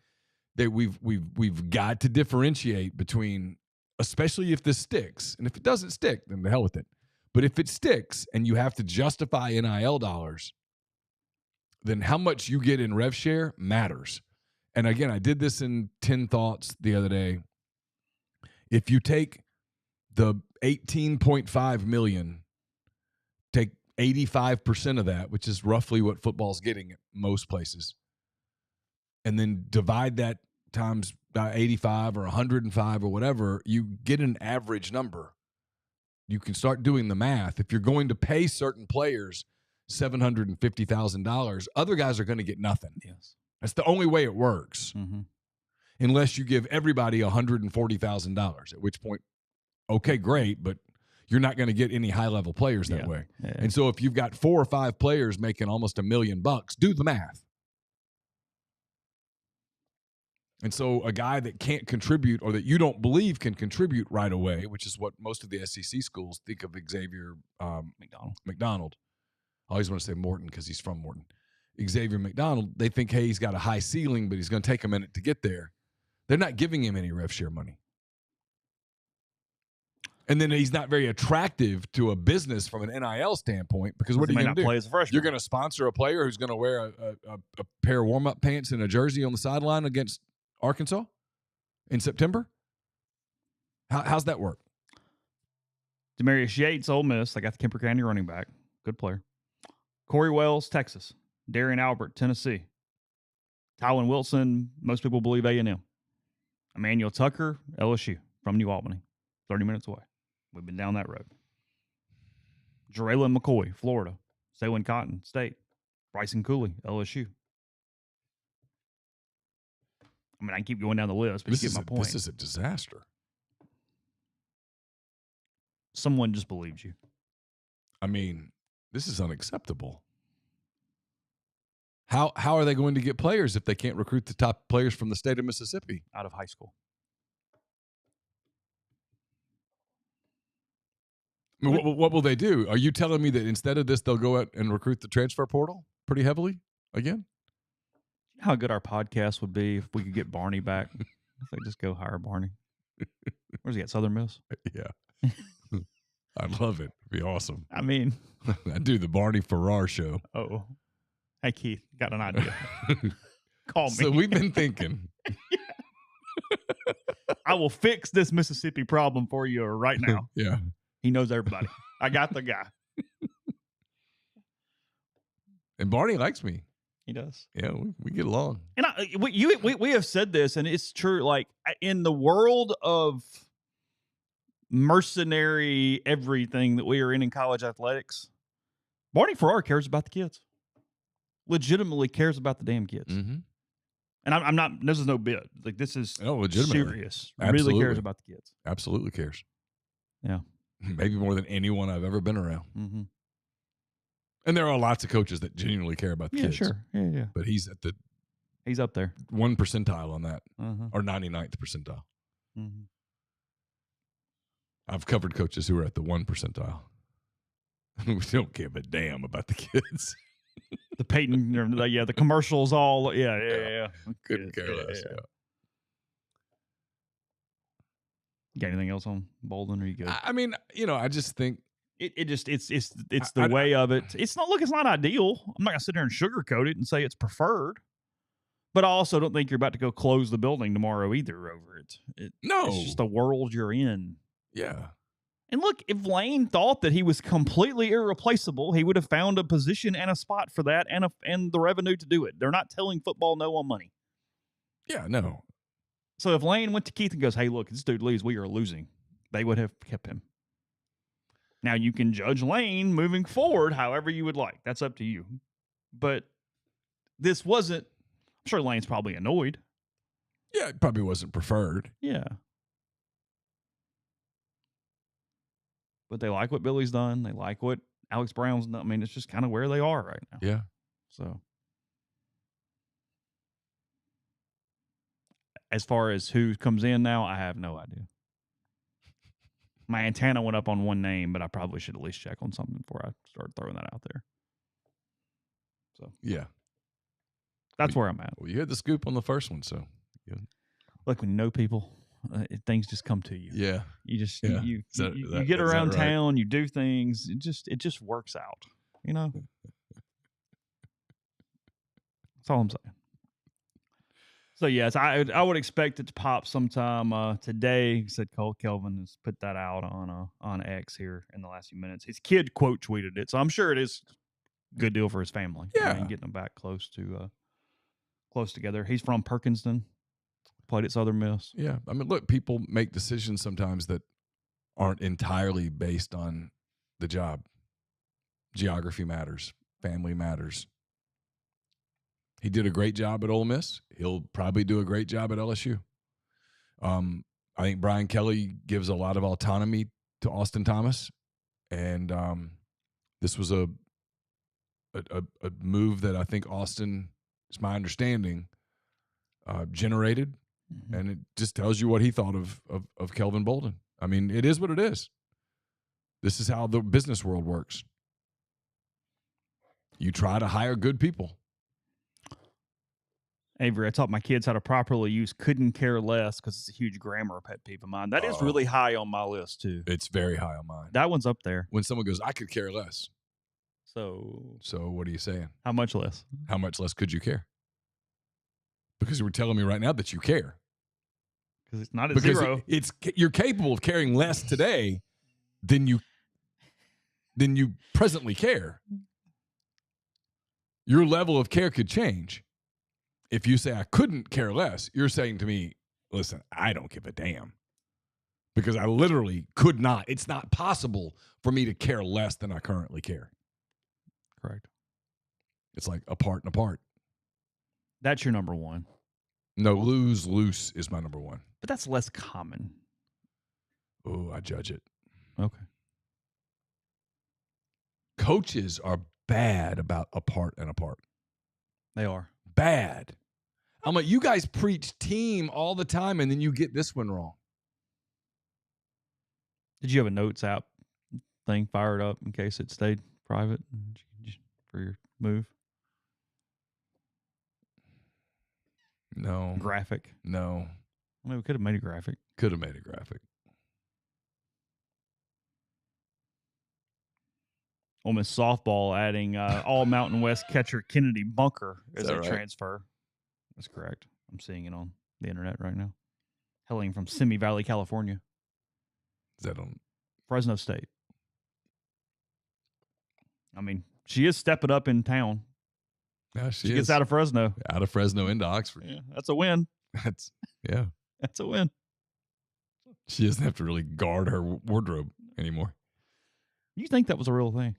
that we've got to differentiate between, especially if this sticks. And if it doesn't stick, then the hell with it. But if it sticks and you have to justify NIL dollars, then how much you get in rev share matters. And again, I did this in 10 Thoughts the other day. If you take the $18.5 million, take 85% of that, which is roughly what football's getting at most places, and then divide that times by 85 or 105 or whatever, you get an average number. You can start doing the math. If you're going to pay certain players $750,000, other guys are going to get nothing. Yes. That's the only way it works. Mm-hmm. Unless you give everybody $140,000, at which point, okay, great, but you're not going to get any high-level players that way. Yeah. And so if you've got 4 or 5 players making almost $1 million, do the math. And so a guy that can't contribute or that you don't believe can contribute right away, which is what most of the SEC schools think of Xavier McDonald. I always want to say Morton because he's from Morton. Xavier McDonald, they think, hey, he's got a high ceiling, but he's going to take a minute to get there. They're not giving him any rev share money. And then he's not very attractive to a business from an NIL standpoint because what are you going to do? Play as a freshman. You're going to sponsor a player who's going to wear a pair of warm-up pants and a jersey on the sideline against Arkansas in September? How's that work? Demarius Yates, Ole Miss. They got the Kemper County running back. Good player. Corey Wells, Texas. Darian Albert, Tennessee. Tywin Wilson, most people believe A&M. Emmanuel Tucker, LSU, from New Albany, 30 minutes away. We've been down that road. Jaraylen McCoy, Florida. Salin Cotton, State. Bryson Cooley, LSU. I mean, I can keep going down the list, but you get my point. This is a disaster. Someone just believes you. I mean, this is unacceptable. How are they going to get players if they can't recruit the top players from the state of Mississippi? Out of high school. I mean, what will they do? Are you telling me that instead of this, they'll go out and recruit the transfer portal pretty heavily again? How good our podcast would be if we could get Barney back. If they just go hire Barney. Where's he at? Southern Miss? Yeah. I'd love it. It'd be awesome. I mean. I'd do the Barney Farrar show. Oh. Hey, Keith, got an idea. Call me. So we've been thinking. I will fix this Mississippi problem for you right now. Yeah. He knows everybody. I got the guy. And Barney likes me. He does. Yeah, we get along. And we have said this, and it's true. Like in the world of mercenary everything that we are in college athletics, Barney Farrar cares about the kids. Legitimately cares about the damn kids. Mm-hmm. And I'm not. This is no bit. Like this is legitimately serious. Absolutely. Really cares about the kids. Absolutely cares. Yeah, maybe more than anyone I've ever been around. Mm-hmm. And there are lots of coaches that genuinely care about the kids. Sure. Yeah. But he's up there, 1 percentile on that, uh-huh. or 99th percentile. Mm-hmm. I've covered coaches who are at the 1 percentile. We don't give a damn about the kids. The Peyton, the commercials, all, yeah. Couldn't care less. Yeah. You got anything else on Bolden? Or are you good? I mean, I just think it's the way of it. It's not ideal. I'm not gonna sit there and sugarcoat it and say it's preferred. But I also don't think you're about to go close the building tomorrow either over it. It's just the world you're in. Yeah. And look, if Lane thought that he was completely irreplaceable, he would have found a position and a spot for that and the revenue to do it. They're not telling football no on money. Yeah, no. So if Lane went to Keith and goes, hey, look, this dude leaves, we are losing, they would have kept him. Now, you can judge Lane moving forward however you would like. That's up to you. But this wasn't, I'm sure Lane's probably annoyed. Yeah, it probably wasn't preferred. Yeah. But they like what Billy's done. They like what Alex Brown's done. I mean, it's just kind of where they are right now. Yeah. So, as far as who comes in now, I have no idea. My antenna went up on one name, but I probably should at least check on something before I start throwing that out there. So, yeah. That's where I'm at. Well, you had the scoop on the first one, so. Yeah. Look, when you know people, things just come to you. Yeah. You just you get around town, you do things. It just works out. That's all I'm saying. So yes, I would expect it to pop sometime today. He said Kelvin has put that out on X here in the last few minutes. His kid quote tweeted it, so I'm sure it is a good deal for his family. Yeah, getting them back close together. He's from Perkinston. Played at Southern Miss. Yeah. I mean, look, people make decisions sometimes that aren't entirely based on the job. Geography matters. Family matters. He did a great job at Ole Miss. He'll probably do a great job at LSU. I think Brian Kelly gives a lot of autonomy to Austin Thomas. And this was a move that I think Austin, is my understanding, generated. Mm-hmm. And it just tells you what he thought of Kelvin Bolden. I mean, it is what it is. This is how the business world works. You try to hire good people. Avery, I taught my kids how to properly use couldn't care less because it's a huge grammar pet peeve of mine. That is really high on my list, too. It's very high on mine. That one's up there. When someone goes, I could care less. So what are you saying? How much less? How much less could you care? Because you were telling me right now that you care. Because it's not at zero. You're capable of caring less today than you presently care. Your level of care could change. If you say I couldn't care less, you're saying to me, listen, I don't give a damn. Because I literally could not. It's not possible for me to care less than I currently care. Correct. It's like apart and apart. That's your number one. No, loose is my number one. But that's less common. Oh, I judge it. Okay. Coaches are bad about apart and apart. They are. Bad. I'm like, you guys preach team all the time, and then you get this one wrong. Did you have a notes app thing fired up in case it stayed private for your move? No. Graphic? No. I mean, we could have made a graphic. Could have made a graphic. Ole Miss softball adding all Mountain West catcher Kennedy Bunker as a transfer. That's correct. I'm seeing it on the internet right now. Hailing from Simi Valley, California. Is that on Fresno State? I mean, she is stepping up in town. Yeah, She gets out of Fresno. Out of Fresno into Oxford. Yeah, that's a win. That's That's a win. She doesn't have to really guard her wardrobe anymore. You think that was a real thing?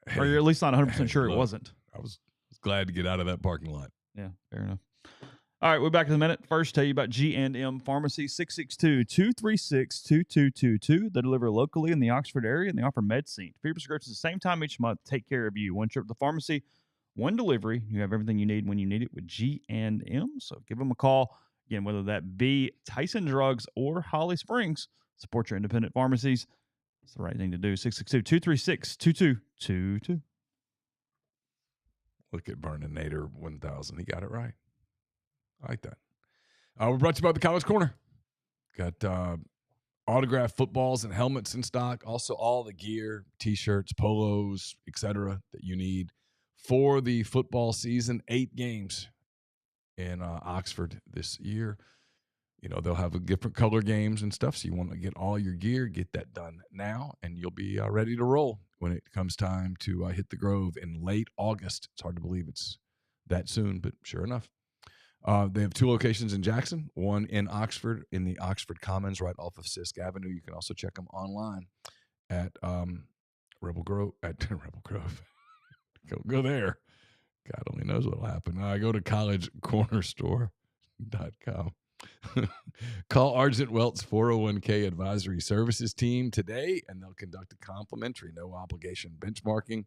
Hey, or you're at least not 100% sure look, it wasn't. I was glad to get out of that parking lot. Yeah, fair enough. All right, we're back in a minute. First, tell you about G&M Pharmacy, 662-236-2222. They deliver locally in the Oxford area, and they offer medicine. Free prescriptions the same time each month. Take care of you. One trip to the pharmacy, one delivery. You have everything you need when you need it with G&M. So give them a call. Again, whether that be Tyson Drugs or Holly Springs, support your independent pharmacies. It's the right thing to do. 662-236-2222. Look at Vernon Nader 1000. He got it right. I like that. We're brought to you by the College Corner. Got autographed footballs and helmets in stock. Also, all the gear, T-shirts, polos, etc. that you need for the football season. 8 games in Oxford this year. You know, they'll have different color games and stuff. So you want to get all your gear, get that done now, and you'll be ready to roll when it comes time to hit the Grove in late August. It's hard to believe it's that soon, but sure enough. They have 2 locations in Jackson, one in Oxford, in the Oxford Commons, right off of Sisk Avenue. You can also check them online at Rebel Grove. Rebel Grove. Go there. God only knows what'll happen. Go to collegecornerstore.com. Call Argent Welt's 401k advisory services team today, and they'll conduct a complimentary, no obligation benchmarking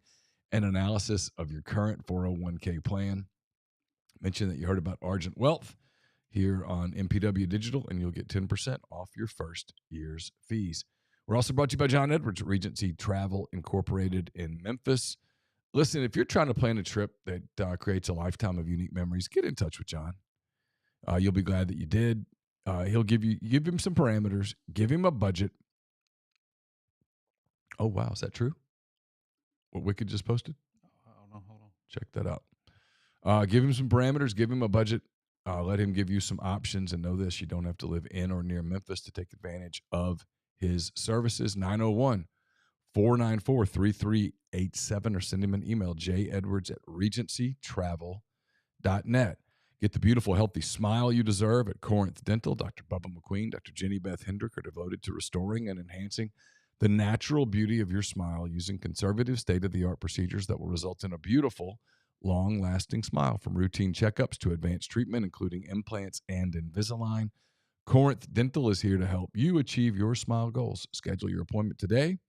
and analysis of your current 401k plan. Mention that you heard about Argent Wealth here on MPW Digital, and you'll get 10% off your first year's fees. We're also brought to you by John Edwards at Regency Travel Incorporated in Memphis. Listen, if you're trying to plan a trip that creates a lifetime of unique memories, get in touch with John. You'll be glad that you did. He'll give him some parameters, give him a budget. Oh, wow. Is that true? What Wicked just posted? I don't know. Hold on. Check that out. Give him some parameters, give him a budget. Let him give you some options, and know this: you don't have to live in or near Memphis to take advantage of his services. 901-494-3387, or send him an email, jedwards@regencytravel.net. Get the beautiful, healthy smile you deserve at Corinth Dental. Dr. Bubba McQueen, Dr. Jenny Beth Hendrick are devoted to restoring and enhancing the natural beauty of your smile using conservative, state-of-the-art procedures that will result in a beautiful, long-lasting smile. From routine checkups to advanced treatment, including implants and Invisalign, Corinth Dental is here to help you achieve your smile goals. Schedule your appointment today.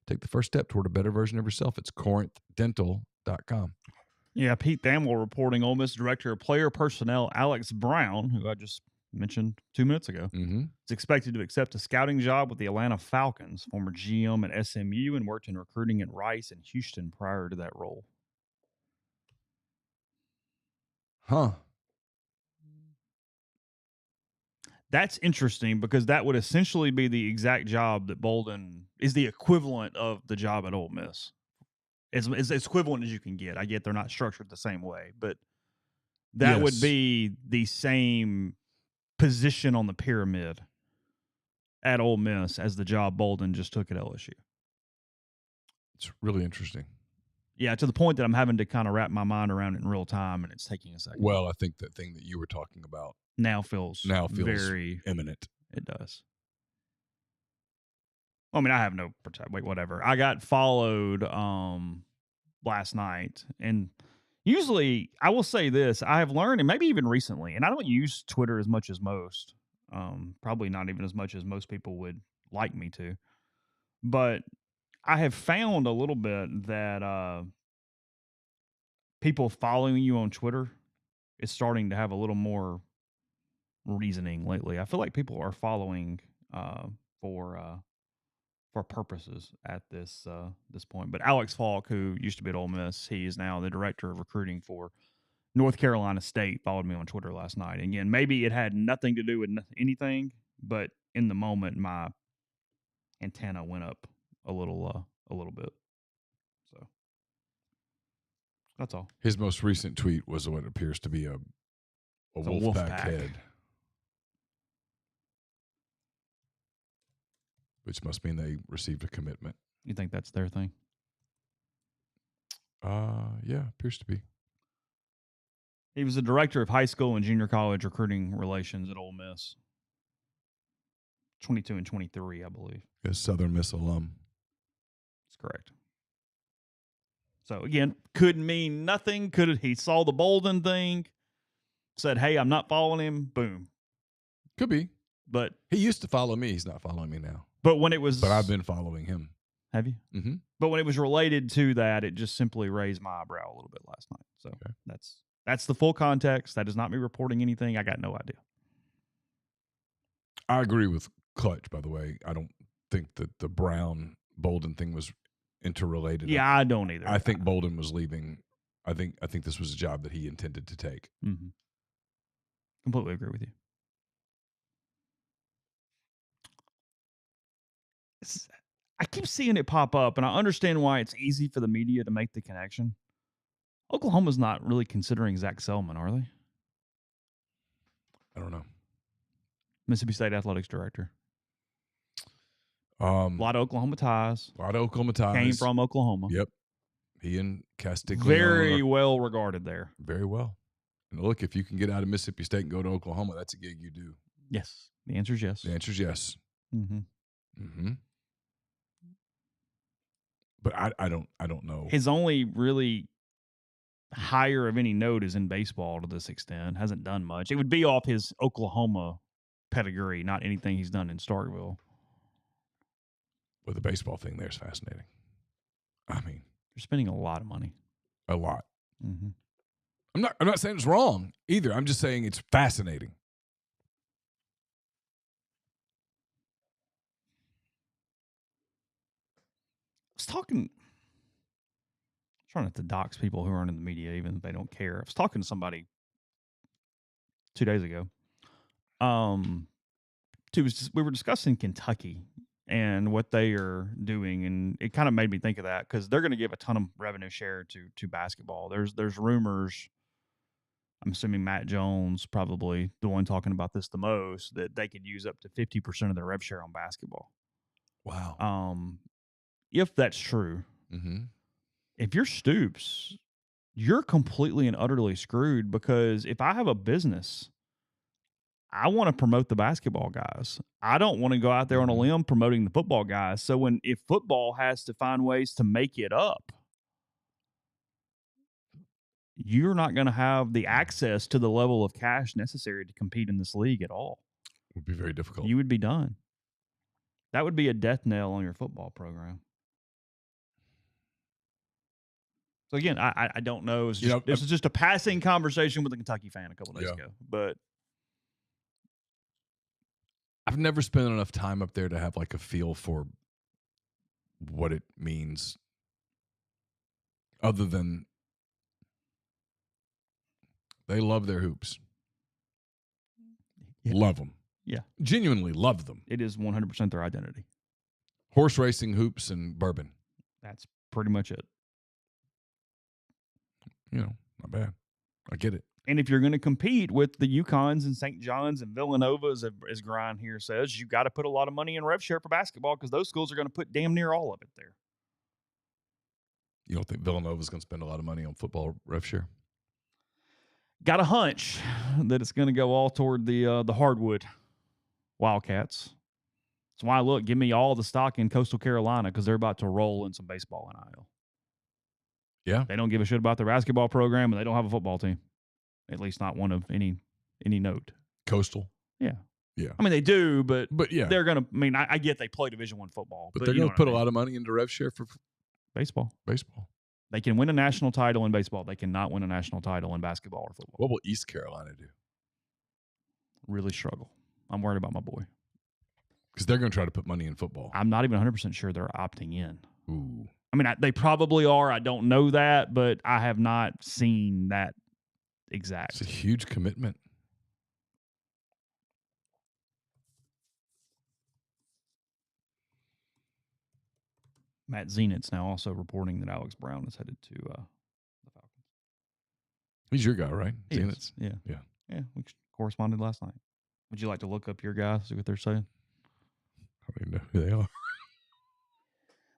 Take the first step toward a better version of yourself. It's corinthdental.com. Yeah, Pete Thamel reporting Ole Miss Director of Player Personnel Alex Brown, who I just mentioned 2 minutes ago, is expected to accept a scouting job with the Atlanta Falcons. Former GM at SMU and worked in recruiting at Rice and Houston prior to that role. Huh. That's interesting because that would essentially be the exact job that Bolden is the equivalent of the job at Ole Miss. It's equivalent as you can get. I get they're not structured the same way, but that would be the same position on the pyramid at Ole Miss as the job Bolden just took at LSU. It's really interesting. Yeah, to the point that I'm having to kind of wrap my mind around it in real time, and it's taking a second. Well, I think the thing that you were talking about now feels very imminent. It does. I mean, I have no whatever. I got followed last night, and usually I will say this: I have learned, and maybe even recently, and I don't use Twitter as much as most. Probably not even as much as most people would like me to, but I have found a little bit that people following you on Twitter is starting to have a little more reasoning lately. I feel like people are following for purposes at this point. But Alex Falk, who used to be at Ole Miss, he is now the director of recruiting for North Carolina State, followed me on Twitter last night. And again, maybe it had nothing to do with anything, but in the moment, my antenna went up a little bit. So that's all. His most recent tweet was what appears to be a wolf pack head, which must mean they received a commitment. You think that's their thing? Yeah, appears to be. He was the director of high school and junior college recruiting relations at Ole Miss. 22 and 23, I believe. A Southern Miss alum. That's correct. So, again, could mean nothing. He saw the Bolden thing, said, hey, I'm not following him. Boom. Could be. But he used to follow me. He's not following me now. But when it was... But I've been following him. Have you? Mm-hmm. But when it was related to that, it just simply raised my eyebrow a little bit last night. So that's the full context. That is not me reporting anything. I got no idea. I agree with Clutch, by the way. I don't think that the Brown Bolden thing was interrelated. Yeah, I don't either. I think Bolden was leaving. I think this was a job that he intended to take. Mm-hmm. Completely agree with you. I keep seeing it pop up, and I understand why it's easy for the media to make the connection. Oklahoma's not really considering Zach Selman, are they? I don't know. Mississippi State Athletics Director. A lot of Oklahoma ties. Came from Oklahoma. Yep. He and Castiglione very well regarded there. Very well. And look, if you can get out of Mississippi State and go to Oklahoma, that's a gig you do. Yes. The answer is yes. The answer is yes. Mm-hmm. Mm-hmm. But I don't know. His only really hire of any note is in baseball to this extent. Hasn't done much. It would be off his Oklahoma pedigree, not anything he's done in Starkville. Well, the baseball thing there is fascinating. I mean, they're spending a lot of money. A lot. Mm-hmm. I'm not saying it's wrong either. I'm just saying it's fascinating. I was talking. I'm trying not to dox people who aren't in the media, even if they don't care. I was talking to somebody 2 days ago. We were discussing Kentucky and what they are doing, and it kind of made me think of that because they're going to give a ton of revenue share to basketball. There's rumors. I'm assuming Matt Jones, probably the one talking about this the most, that they could use up to 50% of their rev share on basketball. Wow. If that's true, mm-hmm. If you're Stoops, you're completely and utterly screwed because if I have a business, I want to promote the basketball guys. I don't want to go out there on a limb promoting the football guys. So if football has to find ways to make it up, you're not going to have the access to the level of cash necessary to compete in this league at all. It would be very difficult. You would be done. That would be a death knell on your football program. So, again, I don't know. This is just a passing conversation with a Kentucky fan a couple days ago. But I've never spent enough time up there to have like a feel for what it means other than they love their hoops. Yeah. Love them. Yeah. Genuinely love them. It is 100% their identity. Horse racing, hoops, and bourbon. That's pretty much it. Not bad. I get it. And if you're going to compete with the UConns and St. John's and Villanovas, as Grind here says, you got to put a lot of money in rev share for basketball because those schools are going to put damn near all of it there. You don't think Villanova's going to spend a lot of money on football rev share? Got a hunch that it's going to go all toward the hardwood Wildcats. That's why, give me all the stock in Coastal Carolina because they're about to roll in some baseball NIL. Yeah. They don't give a shit about their basketball program, and they don't have a football team. At least not one of any note. Coastal? Yeah. Yeah. I mean, they do, but yeah. They're going to – I get they play Division I football. But they're going to put a lot of money into rev share for baseball. They can win a national title in baseball. They cannot win a national title in basketball or football. What will East Carolina do? Really struggle. I'm worried about my boy. Because they're going to try to put money in football. I'm not even 100% sure they're opting in. Ooh. I mean, they probably are. I don't know that, but I have not seen that exact. It's a huge commitment. Matt Zenit's now also reporting that Alex Brown is headed to the Falcons. He's your guy, right? Zenit's. Yeah. We corresponded last night. Would you like to look up your guys, see what they're saying? I don't even know who they are.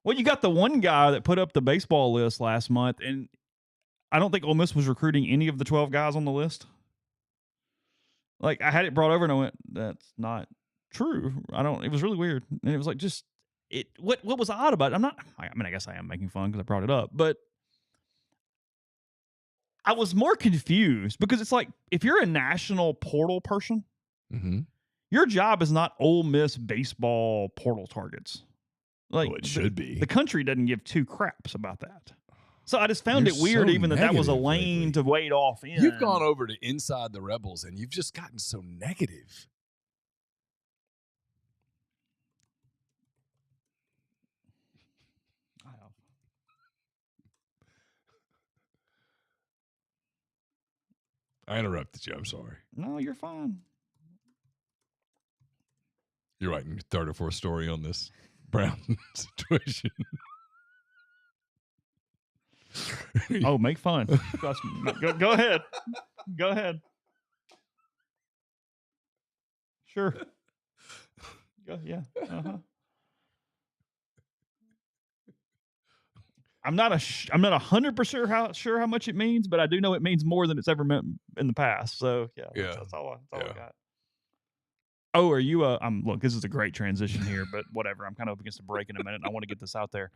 Well, you got the one guy that put up the baseball list last month, and I don't think Ole Miss was recruiting any of the 12 guys on the list. Like, I had it brought over and I went, that's not true. It was really weird. And it was like, what was odd about it? I mean, I guess I am making fun because I brought it up, but I was more confused because it's like, if you're a national portal person, Mm-hmm. your job is not Ole Miss baseball portal targets. Like, Well, it should be. The country doesn't give two craps about that. So I just found You're it weird, so even that was a negative lane lately. to wade off in. You've gone over to Inside the Rebels, and you've just gotten so negative. I interrupted you. I'm sorry. No, you're fine. You're writing your third or fourth story on this Brown situation. Oh, make fun. Trust me. Go ahead. Go ahead. Sure. Yeah. Uh-huh. I'm not 100% sure how much it means, but I do know it means more than it's ever meant in the past. So yeah. That's all I got. Oh, are you look, this is a great transition here, but whatever. I'm kind of up against a break in a minute and I want to get this out there.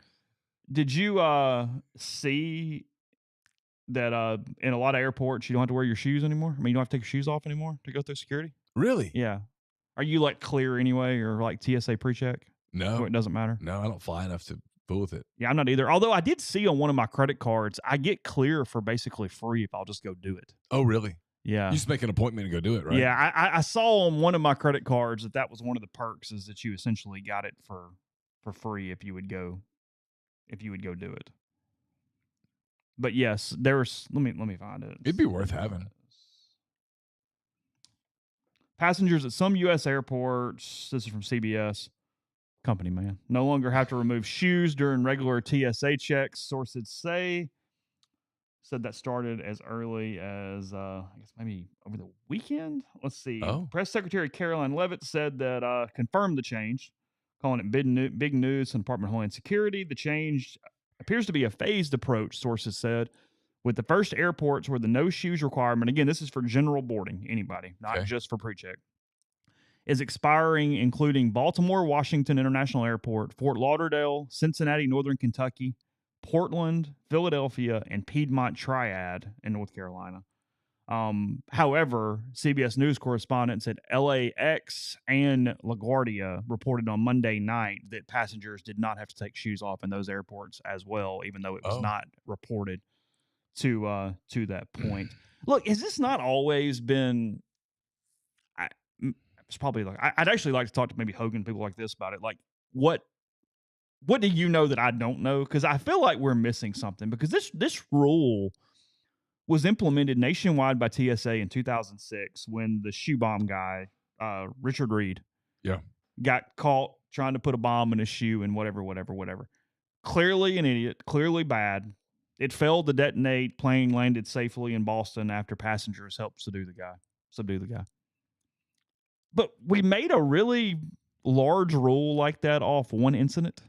Did you see that in a lot of airports you don't have to wear your shoes anymore? I mean, you don't have to take your shoes off anymore to go through security? Really? Yeah. Are you like clear anyway, or like TSA pre-check? No. It doesn't matter? No, I don't fly enough to fool with it. Yeah, I'm not either. Although I did see on one of my credit cards, I get clear for basically free if I'll just go do it. Oh, really? Yeah. You just make an appointment and go do it, right? Yeah, I saw on one of my credit cards that was one of the perks, is that you essentially got it for free if you would go do it. But yes, there's let me find it. It'd be worth having. Passengers at some U.S. airports, this is from CBS, company man, no longer have to remove shoes during regular TSA checks. Sources said that started as early as, I guess maybe over the weekend. Let's see. Oh. Press Secretary Caroline Leavitt said that confirmed the change, calling it big news to the Department of Homeland Security. The change appears to be a phased approach, sources said, with the first airports where the no shoes requirement, again, this is for general boarding, anybody, not just for pre-check, is expiring, including Baltimore Washington International Airport, Fort Lauderdale, Cincinnati, Northern Kentucky, Portland, Philadelphia, and Piedmont Triad in North Carolina. However, CBS News correspondent said LAX and LaGuardia reported on Monday night that passengers did not have to take shoes off in those airports as well, even though it was not reported to that point. Look, has this not always been? It's probably like I'd actually like to talk to maybe Hogan, people like this about it. Like, what do you know that I don't know? Because I feel like we're missing something. Because this rule was implemented nationwide by TSA in 2006 when the shoe bomb guy, Richard Reed, got caught trying to put a bomb in his shoe and whatever. Clearly an idiot, clearly bad. It failed to detonate. Plane landed safely in Boston after passengers helped subdue the guy. But we made a really large rule like that off one incident.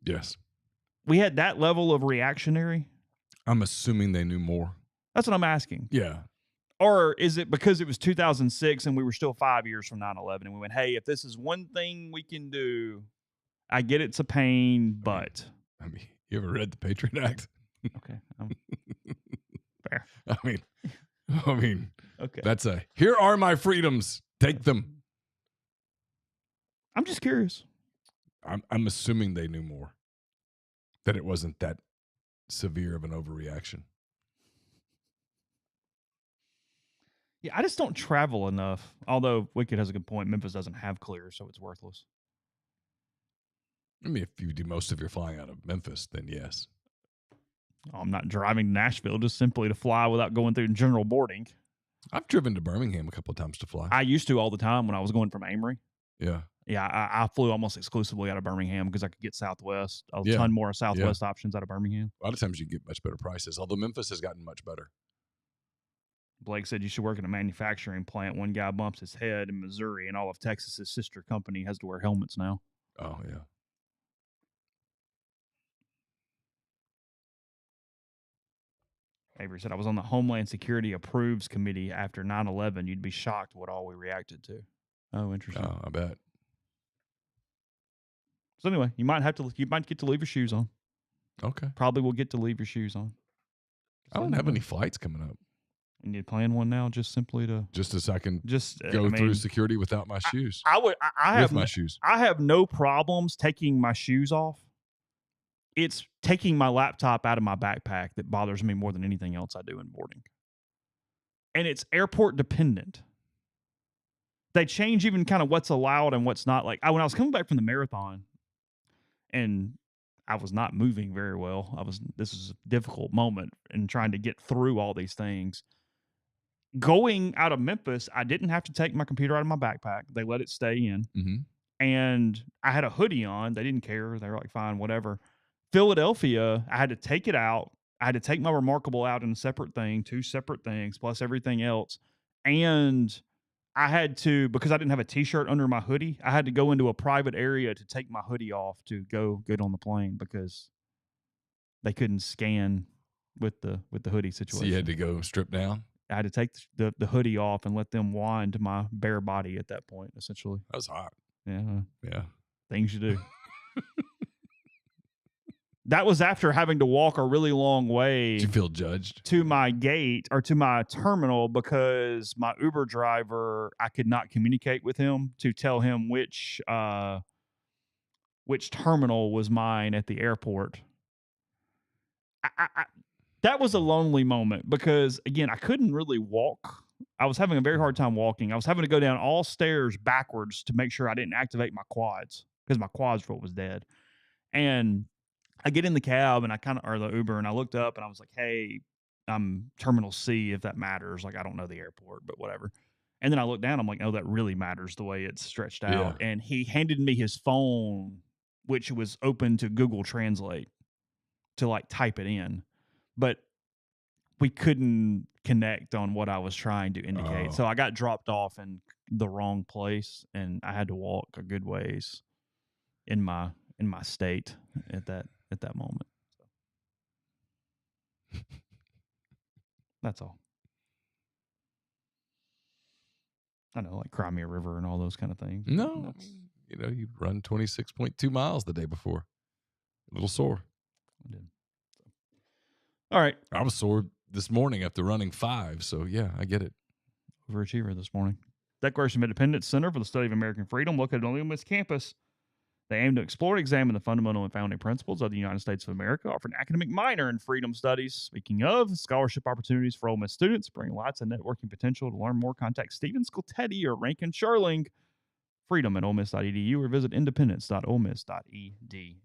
Yes. We had that level of reactionary. I'm assuming they knew more. That's what I'm asking. Yeah. Or is it because it was 2006 and we were still 5 years from 9/11 and we went, hey, if this is one thing we can do, I get it's a pain, but. I mean, you ever read the Patriot Act? Okay. Fair. I mean, okay. That's here are my freedoms. Take them. I'm just curious. I'm assuming they knew more. That it wasn't that severe of an overreaction. Yeah, I just don't travel enough. Although Wicked has a good point. Memphis doesn't have clear, so it's worthless. I mean, if you do most of your flying out of Memphis, then yes. I'm not driving to Nashville just simply to fly without going through general boarding. I've driven to Birmingham a couple of times to fly. I used to all the time when I was going from Amory. Yeah. Yeah, I flew almost exclusively out of Birmingham because I could get Southwest. A ton more Southwest options out of Birmingham. A lot of times you get much better prices, although Memphis has gotten much better. Blake said you should work in a manufacturing plant. One guy bumps his head in Missouri, and all of Texas's sister company has to wear helmets now. Oh, yeah. Avery said, I was on the Homeland Security Approves Committee after 9/11. You'd be shocked what all we reacted to. Oh, interesting. Oh, I bet. So anyway, you might get to leave your shoes on. Okay. Probably will get to leave your shoes on. I don't have any flights coming up. And you plan one now, just simply to just as I can just go through security without my shoes. I have my shoes. I have no problems taking my shoes off. It's taking my laptop out of my backpack that bothers me more than anything else I do in boarding. And it's airport dependent. They change even kind of what's allowed and what's not. Like when I was coming back from the marathon, and I was not moving very well. This was a difficult moment in trying to get through all these things. Going out of Memphis, I didn't have to take my computer out of my backpack. They let it stay in. Mm-hmm. And I had a hoodie on. They didn't care. They were like, fine, whatever. Philadelphia, I had to take it out. I had to take my Remarkable out in a separate thing, 2 separate things, plus everything else. And I had to, because I didn't have a T-shirt under my hoodie, I had to go into a private area to take my hoodie off to go get on the plane because they couldn't scan with the hoodie situation. So you had to go strip down? I had to take the hoodie off and let them wind my bare body at that point, essentially. That was hot. Yeah. Yeah. Things you do. That was after having to walk a really long way. Did you feel judged? To my gate or to my terminal because my Uber driver, I could not communicate with him to tell him which terminal was mine at the airport. That was a lonely moment because, again, I couldn't really walk. I was having a very hard time walking. I was having to go down all stairs backwards to make sure I didn't activate my quads because my quads was dead. And I get in the cab and or the Uber, and I looked up and I was like, hey, I'm Terminal C, if that matters. Like, I don't know the airport, but whatever. And then I looked down. I'm like, oh, that really matters the way it's stretched out. Yeah. And he handed me his phone, which was open to Google Translate to like type it in. But we couldn't connect on what I was trying to indicate. Oh. So I got dropped off in the wrong place, and I had to walk a good ways in my state at that moment. So. That's all. I know, like Crimea River and all those kind of things. No, you run 26.2 miles the day before. A little sore. I did. So. All right. I was sore this morning after running 5, so yeah, I get it. Overachiever this morning. Declaration of Independence Center for the Study of American Freedom, located on the Ole Miss campus. They aim to explore and examine the fundamental and founding principles of the United States of America, offer an academic minor in freedom studies. Speaking of scholarship opportunities for Ole Miss students, bring lots of networking potential. To learn more, contact Stephen Scoltetti or Rankin Sherling. Freedom at olemiss.edu or visit independence.olemiss.edu.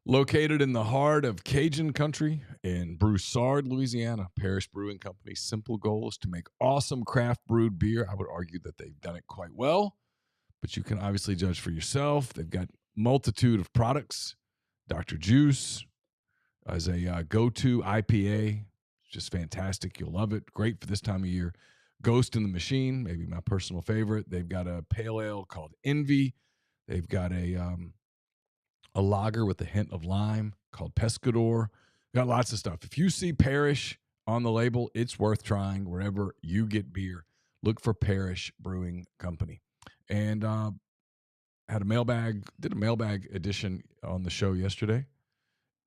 Located in the heart of Cajun country in Broussard, Louisiana, Parish Brewing Company's simple goal is to make awesome craft brewed beer. I would argue that they've done it quite well, but you can obviously judge for yourself. They've got multitude of products. Dr. Juice as a go-to IPA. Just fantastic. You'll love it. Great for this time of year. Ghost in the Machine, maybe my personal favorite. They've got a pale ale called Envy. They've got a lager with a hint of lime called Pescador. Got lots of stuff. If you see Parish on the label, it's worth trying wherever you get beer. Look for Parish Brewing Company. And did a mailbag edition on the show yesterday.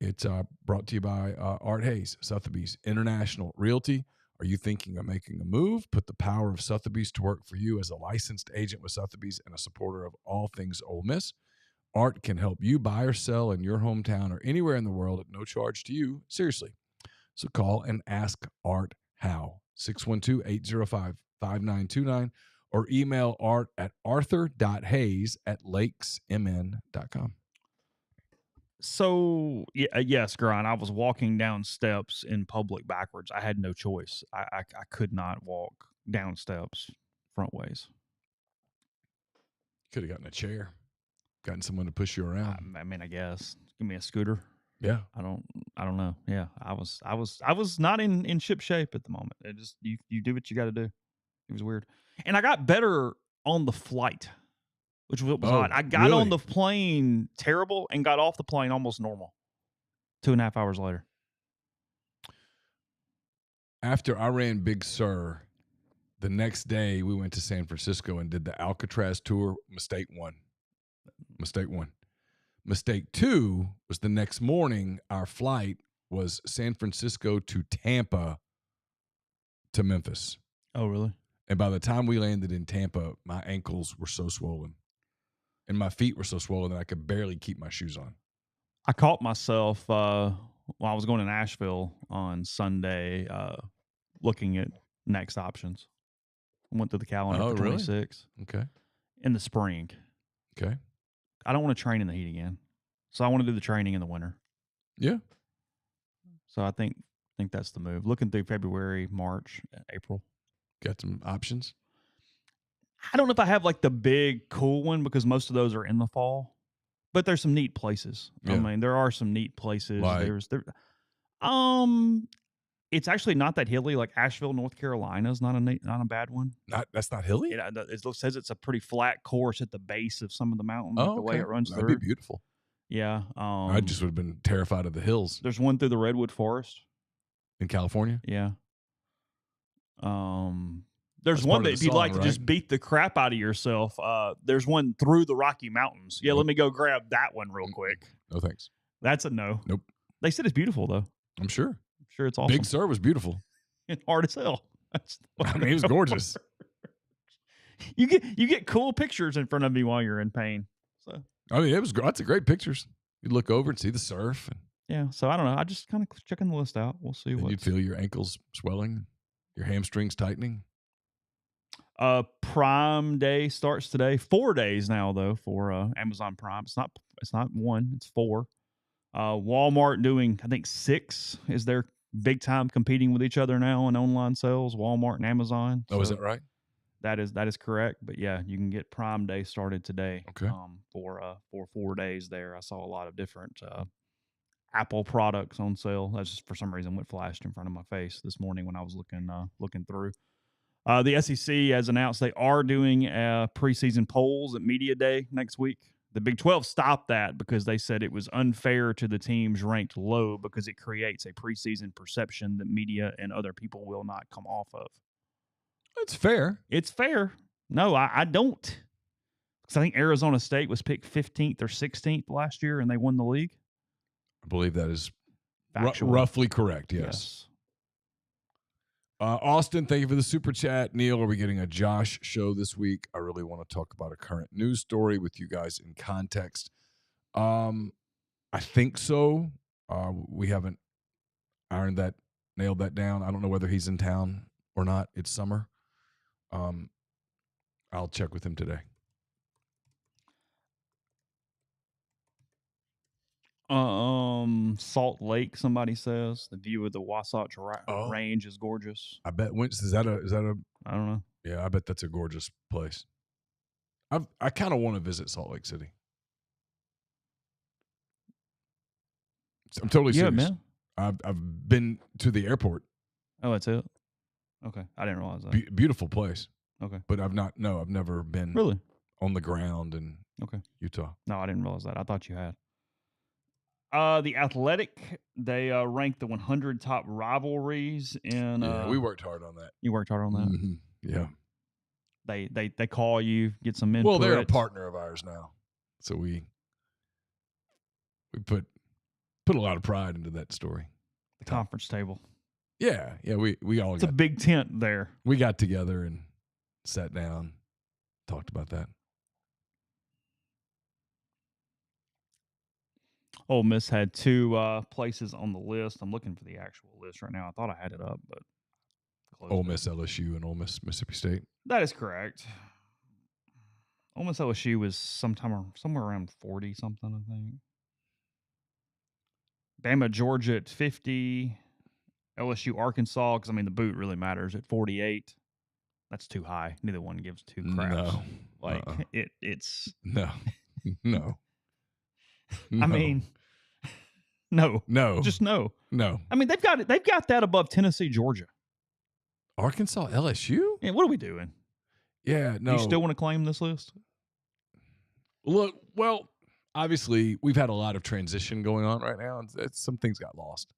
It's brought to you by Art Hayes, Sotheby's International Realty. Are you thinking of making a move? Put the power of Sotheby's to work for you as a licensed agent with Sotheby's and a supporter of all things Ole Miss. Art can help you buy or sell in your hometown or anywhere in the world at no charge to you. Seriously. So call and ask Art how. 612-805-5929 or email Art at arthur.hayes@lakesmn.com. So, yes, Grind, I was walking down steps in public backwards. I had no choice. I could not walk down steps front ways. Could have gotten a chair. Gotten someone to push you around. I mean, I guess. Give me a scooter. Yeah. I don't know. Yeah. I was not in ship shape at the moment. It just you do what you got to do. It was weird. And I got better on the flight, which was odd. I got on the plane terrible and got off the plane almost normal 2.5 hours later. After I ran Big Sur, the next day we went to San Francisco and did the Alcatraz tour. Mistake one. Mistake two was the next morning. Our flight was San Francisco to Tampa to Memphis. Oh, really? And by the time we landed in Tampa, my ankles were so swollen and my feet were so swollen that I could barely keep my shoes on. I caught myself while I was going to Nashville on Sunday looking at next options. I went through the calendar for 26 Okay. in the spring. Okay. I don't want to train in the heat again. So I want to do the training in the winter. Yeah. So I think that's the move. Looking through February, March, April. Got some options? I don't know if I have like the big cool one because most of those are in the fall. But there's some neat places. Yeah. I mean, there are some neat places. Like? It's actually not that hilly. Like Asheville, North Carolina is not a bad one. That's not hilly? It says it's a pretty flat course at the base of some of the mountains. Oh, the way it runs That'd through. be beautiful. Yeah. I just would have been terrified of the hills. There's one through the Redwood Forest in California. Yeah. There's That's one part that of if the you'd song, like to just right? beat the crap out of yourself, there's one through the Rocky Mountains. Yeah, Nope. let me go grab that one real quick. No thanks. That's a no. Nope. They said it's beautiful though. I'm sure. I'm sure it's awesome. Big Sur was beautiful. And hard as hell. I mean, it was gorgeous. You get cool pictures in front of me while you're in pain. So I mean, it was lots of great pictures. You'd look over and see the surf. And yeah. So I don't know. I just kind of checking the list out. We'll see what you'd feel your ankles swelling, your hamstrings tightening. Prime Day starts today. 4 days now though for Amazon Prime. It's not one. It's 4. Walmart doing I think 6 is their big time competing with each other now in online sales. Walmart and Amazon. Oh, is that right? That is correct. But yeah, you can get Prime Day started today. Okay. For 4 days there. I saw a lot of different Apple products on sale. That's just for some reason what flashed in front of my face this morning when I was looking through. The SEC has announced they are doing preseason polls at Media Day next week. The Big 12 stopped that because they said it was unfair to the teams ranked low because it creates a preseason perception that media and other people will not come off of. That's fair. It's fair. No, I don't. Because I think Arizona State was picked 15th or 16th last year and they won the league. I believe that is roughly correct. Yes. Austin, thank you for the super chat. Neal, are we getting a Josh show this week? I really want to talk about a current news story with you guys in context. I think so. We haven't nailed that down. I don't know whether he's in town or not. It's summer. I'll check with him today. Salt Lake, somebody says the view of the Wasatch Range is gorgeous. I bet. Is that a? I don't know. Yeah, I bet that's a gorgeous place. I kind of want to visit Salt Lake City. I'm totally serious. Man. I've been to the airport. Oh, that's it. Okay, I didn't realize that. Beautiful place. Okay, but I've never been really on the ground in Utah. No, I didn't realize that. I thought you had. The Athletic, they ranked the 100 top rivalries in. Yeah, we worked hard on that. You worked hard on that. Mm-hmm. Yeah. They call you, get some input. Well, they're a partner of ours now, so we put a lot of pride into that story. The conference table. Yeah. We all. It's a big tent there. We got together and sat down, talked about that. Ole Miss had 2 places on the list. I'm looking for the actual list right now. I thought I had it up, but Ole Miss LSU and Ole Miss Mississippi State. That is correct. Ole Miss LSU was somewhere around 40 something, I think. Bama Georgia at 50. LSU Arkansas, because I mean the boot really matters, at 48. That's too high. Neither one gives 2 craps. No. Like it's no. I mean, no. Just no. No. I mean, they've got that above Tennessee, Georgia. Arkansas, LSU? Yeah, what are we doing? Yeah, no. Do you still want to claim this list? Look, well, obviously, we've had a lot of transition going on right now, and some things got lost.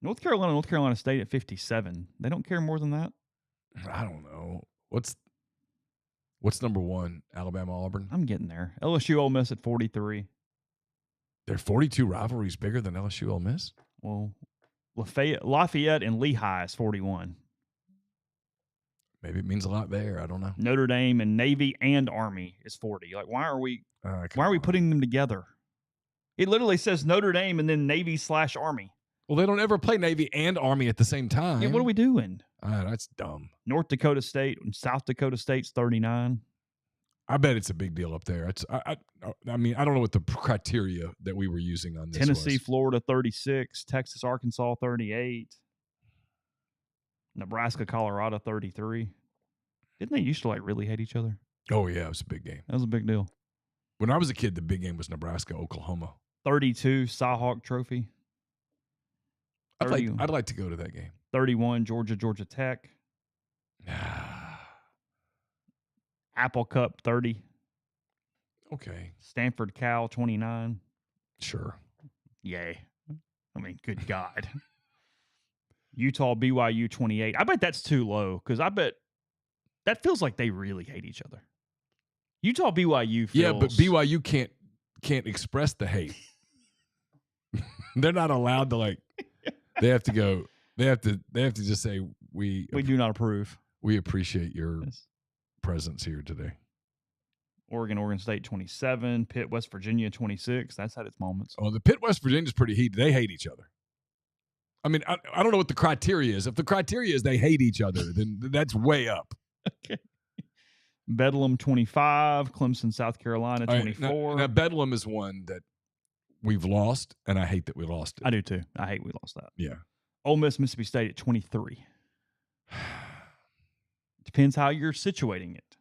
North Carolina State at 57. They don't care more than that. I don't know. What's number 1? Alabama, Auburn? I'm getting there. LSU Ole Miss at 43. There are 42 rivalries bigger than LSU Ole Miss? Well, Lafayette and Lehigh is 41. Maybe it means a lot there. I don't know. Notre Dame and Navy and Army is 40. Like, why are we putting them together? It literally says Notre Dame and then Navy/Army. Well, they don't ever play Navy and Army at the same time. Yeah, what are we doing? That's dumb. North Dakota State and South Dakota State's 39. I bet it's a big deal up there. I mean, I don't know what the criteria that we were using on this Tennessee, was. Florida, 36. Texas, Arkansas, 38. Nebraska, Colorado, 33. Didn't they used to like really hate each other? Oh, yeah, it was a big game. That was a big deal. When I was a kid, the big game was Nebraska, Oklahoma. 32, Cyhawk Trophy. I'd like to go to that game. 31, Georgia Tech. Apple Cup, 30. Okay. Stanford, Cal, 29. Sure. Yay. I mean, good God. Utah, BYU, 28. I bet that's too low because I bet that feels like they really hate each other. Utah, BYU feels... Yeah, but BYU can't express the hate. They're not allowed to, like... They have to go... They have to just say, we do not approve. We appreciate your presence here today. Oregon State, 27. Pitt, West Virginia, 26. That's had its moments. Oh, the Pitt, West Virginia's pretty heated. They hate each other. I mean, I don't know what the criteria is. If the criteria is they hate each other, then that's way up. Okay. Bedlam, 25. Clemson, South Carolina, 24. Right, now, Bedlam is one that we've lost, and I hate that we lost it. I do too. I hate we lost that. Yeah. Ole Miss, Mississippi State at 23. Depends how you're situating it.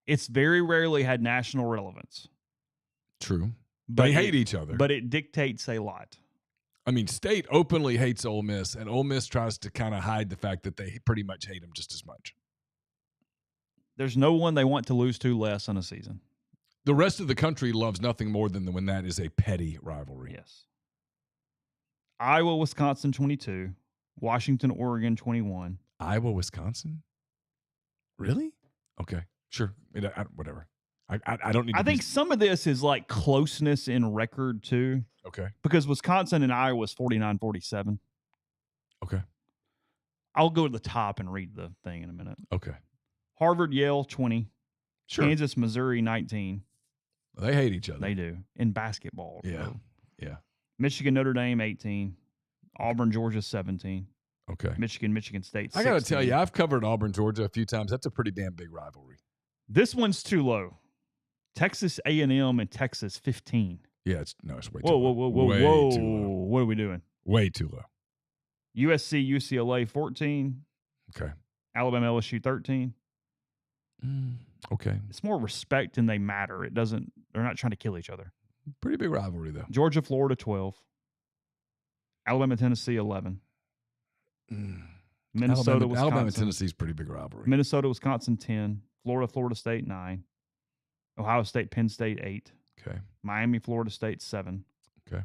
It's very rarely had national relevance. True. But they hate each other. But it dictates a lot. I mean, State openly hates Ole Miss, and Ole Miss tries to kind of hide the fact that they pretty much hate him just as much. There's no one they want to lose to less in a season. The rest of the country loves nothing more than when that is a petty rivalry. Yes. Iowa, Wisconsin, 22. Washington, Oregon, 21. Iowa, Wisconsin? Really? Okay, sure. Whatever. I don't need to I think some of this is like closeness in record, too. Okay. Because Wisconsin and Iowa is 49-47. Okay. I'll go to the top and read the thing in a minute. Okay. Harvard, Yale, 20. Sure. Kansas, Missouri, 19. They hate each other. They do. In basketball. Yeah. Though. Yeah. Michigan, Notre Dame, 18. Auburn, Georgia, 17. Okay. Michigan State, 16. I got to tell you, I've covered Auburn, Georgia a few times. That's a pretty damn big rivalry. This one's too low. Texas A&M and Texas, 15. Yeah, it's way too low. Whoa. Way too low. What are we doing? Way too low. USC, UCLA, 14. Okay. Alabama, LSU, 13. Okay. It's more respect and they matter. They're not trying to kill each other. Pretty big rivalry, though. Georgia, Florida, 12. Alabama, Tennessee, 11. Minnesota, Wisconsin. Alabama, Tennessee's pretty big rivalry. Minnesota, Wisconsin, 10. Florida State, 9. Ohio State, Penn State, 8. Okay. Miami, Florida State, 7. Okay.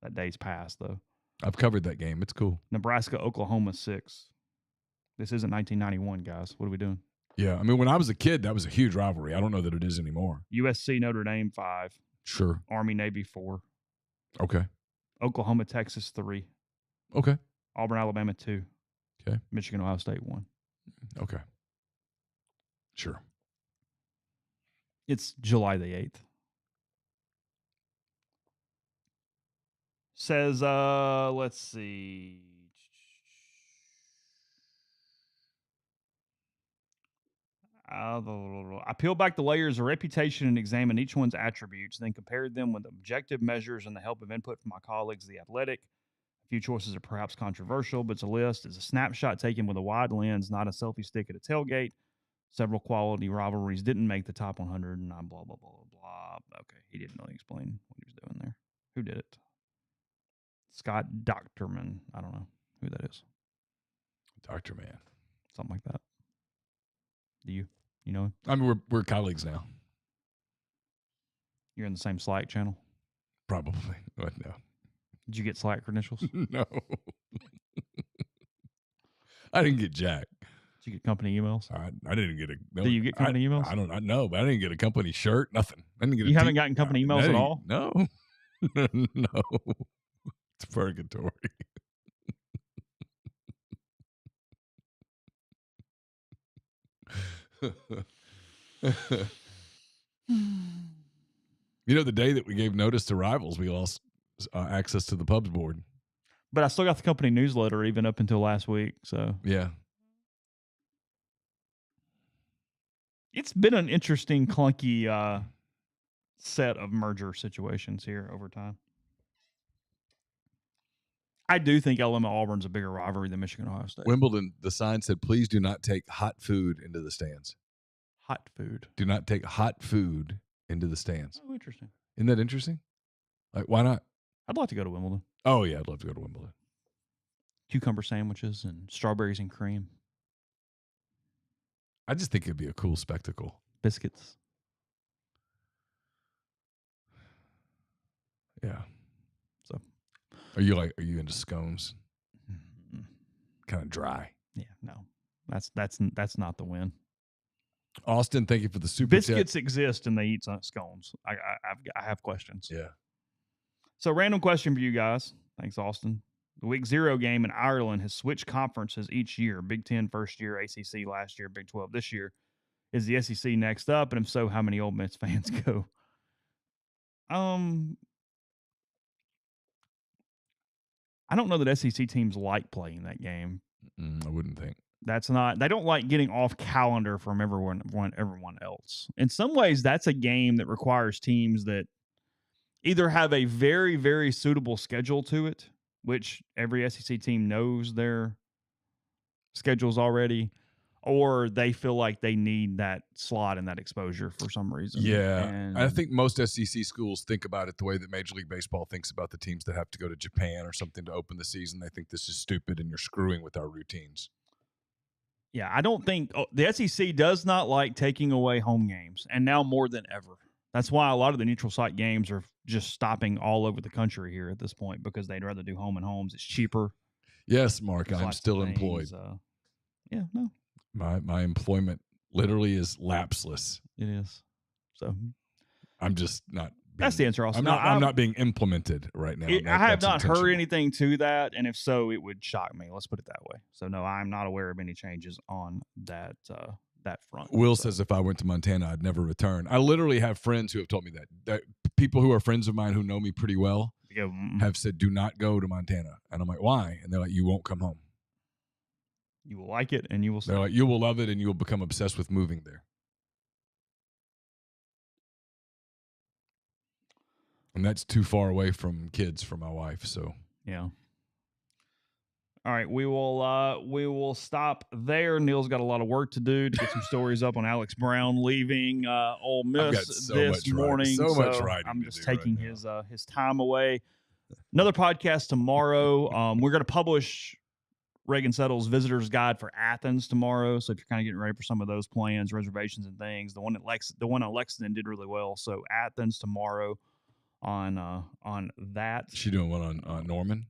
That day's passed, though. I've covered that game. It's cool. Nebraska, Oklahoma, 6. This isn't 1991, guys. What are we doing? Yeah. I mean, when I was a kid, that was a huge rivalry. I don't know that it is anymore. USC, Notre Dame, 5. Sure. Army, Navy, 4. Okay. Oklahoma, Texas, 3. Okay. Auburn, Alabama, 2. Okay. Michigan, Ohio State, 1. Okay. Sure. It's July the 8th. Says, let's see. I peeled back the layers of reputation and examined each one's attributes, then compared them with objective measures and the help of input from my colleagues, The Athletic. A few choices are perhaps controversial, but it's a list. It's a snapshot taken with a wide lens, not a selfie stick at a tailgate. Several quality rivalries didn't make the top 100, and blah, blah, blah, blah, blah. Okay, he didn't really explain what he was doing there. Who did it? Scott Doctorman. I don't know who that is. Dr. Man. Something like that. Do you? You know him? I mean, we're colleagues now. You're in the same Slack channel? Probably. But no. Did you get Slack credentials? No. I didn't get jack. Did you get company emails? I didn't get a. No, Do you get company emails? I don't know, but I didn't get a company shirt. Nothing. I didn't get. You haven't gotten company emails at all? No, no. It's purgatory. You know, the day that we gave notice to rivals, we lost access to the pubs board. But I still got the company newsletter even up until last week. So yeah, it's been an interesting, clunky set of merger situations here over time. I do think Alabama Auburn's a bigger rivalry than Michigan Ohio State. Wimbledon, the sign said, "Please do not take hot food into the stands." Hot food. Do not take hot food into the stands. Oh, interesting. Isn't that interesting? Like, why not? I'd like to go to Wimbledon. Oh, yeah, I'd love to go to Wimbledon. Cucumber sandwiches and strawberries and cream. I just think it'd be a cool spectacle. Biscuits. Yeah. So, are you into scones? Mm-hmm. Kind of dry. Yeah, no. That's not the win. Austin, thank you for the super biscuits exist and they eat scones. I have questions. Yeah. So, random question for you guys. Thanks, Austin. The Week 0 game in Ireland has switched conferences each year. Big 10 first year, ACC last year, Big 12 this year. Is the SEC next up? And if so, how many Ole Miss fans go? I don't know that SEC teams like playing that game. I wouldn't think. They don't like getting off calendar from everyone else. In some ways, that's a game that requires teams that either have a very, very suitable schedule to it, which every SEC team knows their schedules already, or they feel like they need that slot and that exposure for some reason. Yeah. And I think most SEC schools think about it the way that Major League Baseball thinks about the teams that have to go to Japan or something to open the season. They think this is stupid and you're screwing with our routines. Yeah, I don't think the SEC does not like taking away home games, and now more than ever. That's why a lot of the neutral site games are just stopping all over the country here at this point because they'd rather do home and homes. It's cheaper. Yes, Mark, I'm still employed. Yeah, no. My employment literally is lapseless. It is. So I'm just not. That's the answer. Also, I'm not being implemented right now. I have not heard anything to that, and if so, it would shock me. Let's put it that way. So no, I'm not aware of any changes on that front. Will says if I went to Montana, I'd never return. I literally have friends who have told me that people who are friends of mine who know me pretty well have said, "Do not go to Montana," and I'm like, "Why?" And they're like, "You won't come home. You will like it, and you will." They're like, "You will love it, and you will become obsessed with moving there." And that's too far away from kids for my wife. So yeah. All right, we will stop there. Neal's got a lot of work to do to get some stories up on Alex Brown leaving Ole Miss this morning. So much writing. I'm just taking his time away. Another podcast tomorrow. We're going to publish Reagan Settle's Visitor's Guide for Athens tomorrow. So if you're kind of getting ready for some of those plans, reservations, and things, the one on Lexington did really well. So Athens tomorrow on that. She doing one on Norman?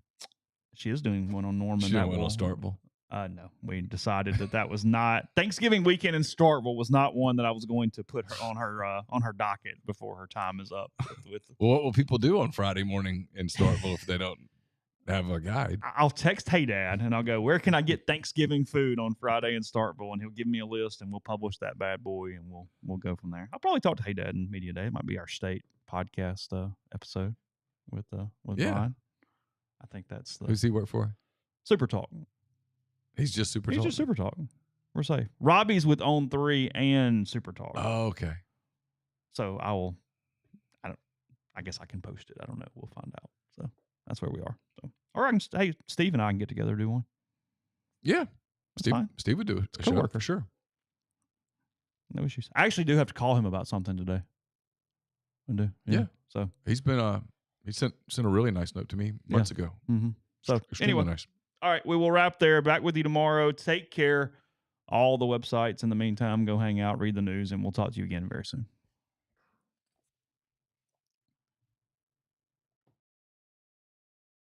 She is doing one on Norman. She doing one on Starkville? No, we decided that was not Thanksgiving weekend in Starkville was not one that I was going to put her on her docket before her time is up. Well, what will people do on Friday morning in Starkville if they don't have a guide? I'll text Hey Dad and I'll go, where can I get Thanksgiving food on Friday in Starkville? And he'll give me a list and we'll publish that bad boy and we'll go from there. I'll probably talk to Hey Dad in Media Day. It might be our state podcast episode with Brian. I think that's who's he work for? Super Talk. He's just Super Talk. He's just Super Talk. We're safe. Robbie's with On 3 and Super Talk. Oh, okay. So I guess I can post it. I don't know. We'll find out. So that's where we are. So, or hey, Steve and I can get together and do one. Yeah. Steve would do it. It's coworker. For sure. No issues. I actually do have to call him about something today. I do. Yeah. So he's been he sent a really nice note to me months ago. Mm-hmm. So anyway, nice. All right, we will wrap there. Back with you tomorrow. Take care. All the websites in the meantime, go hang out, read the news, and we'll talk to you again very soon.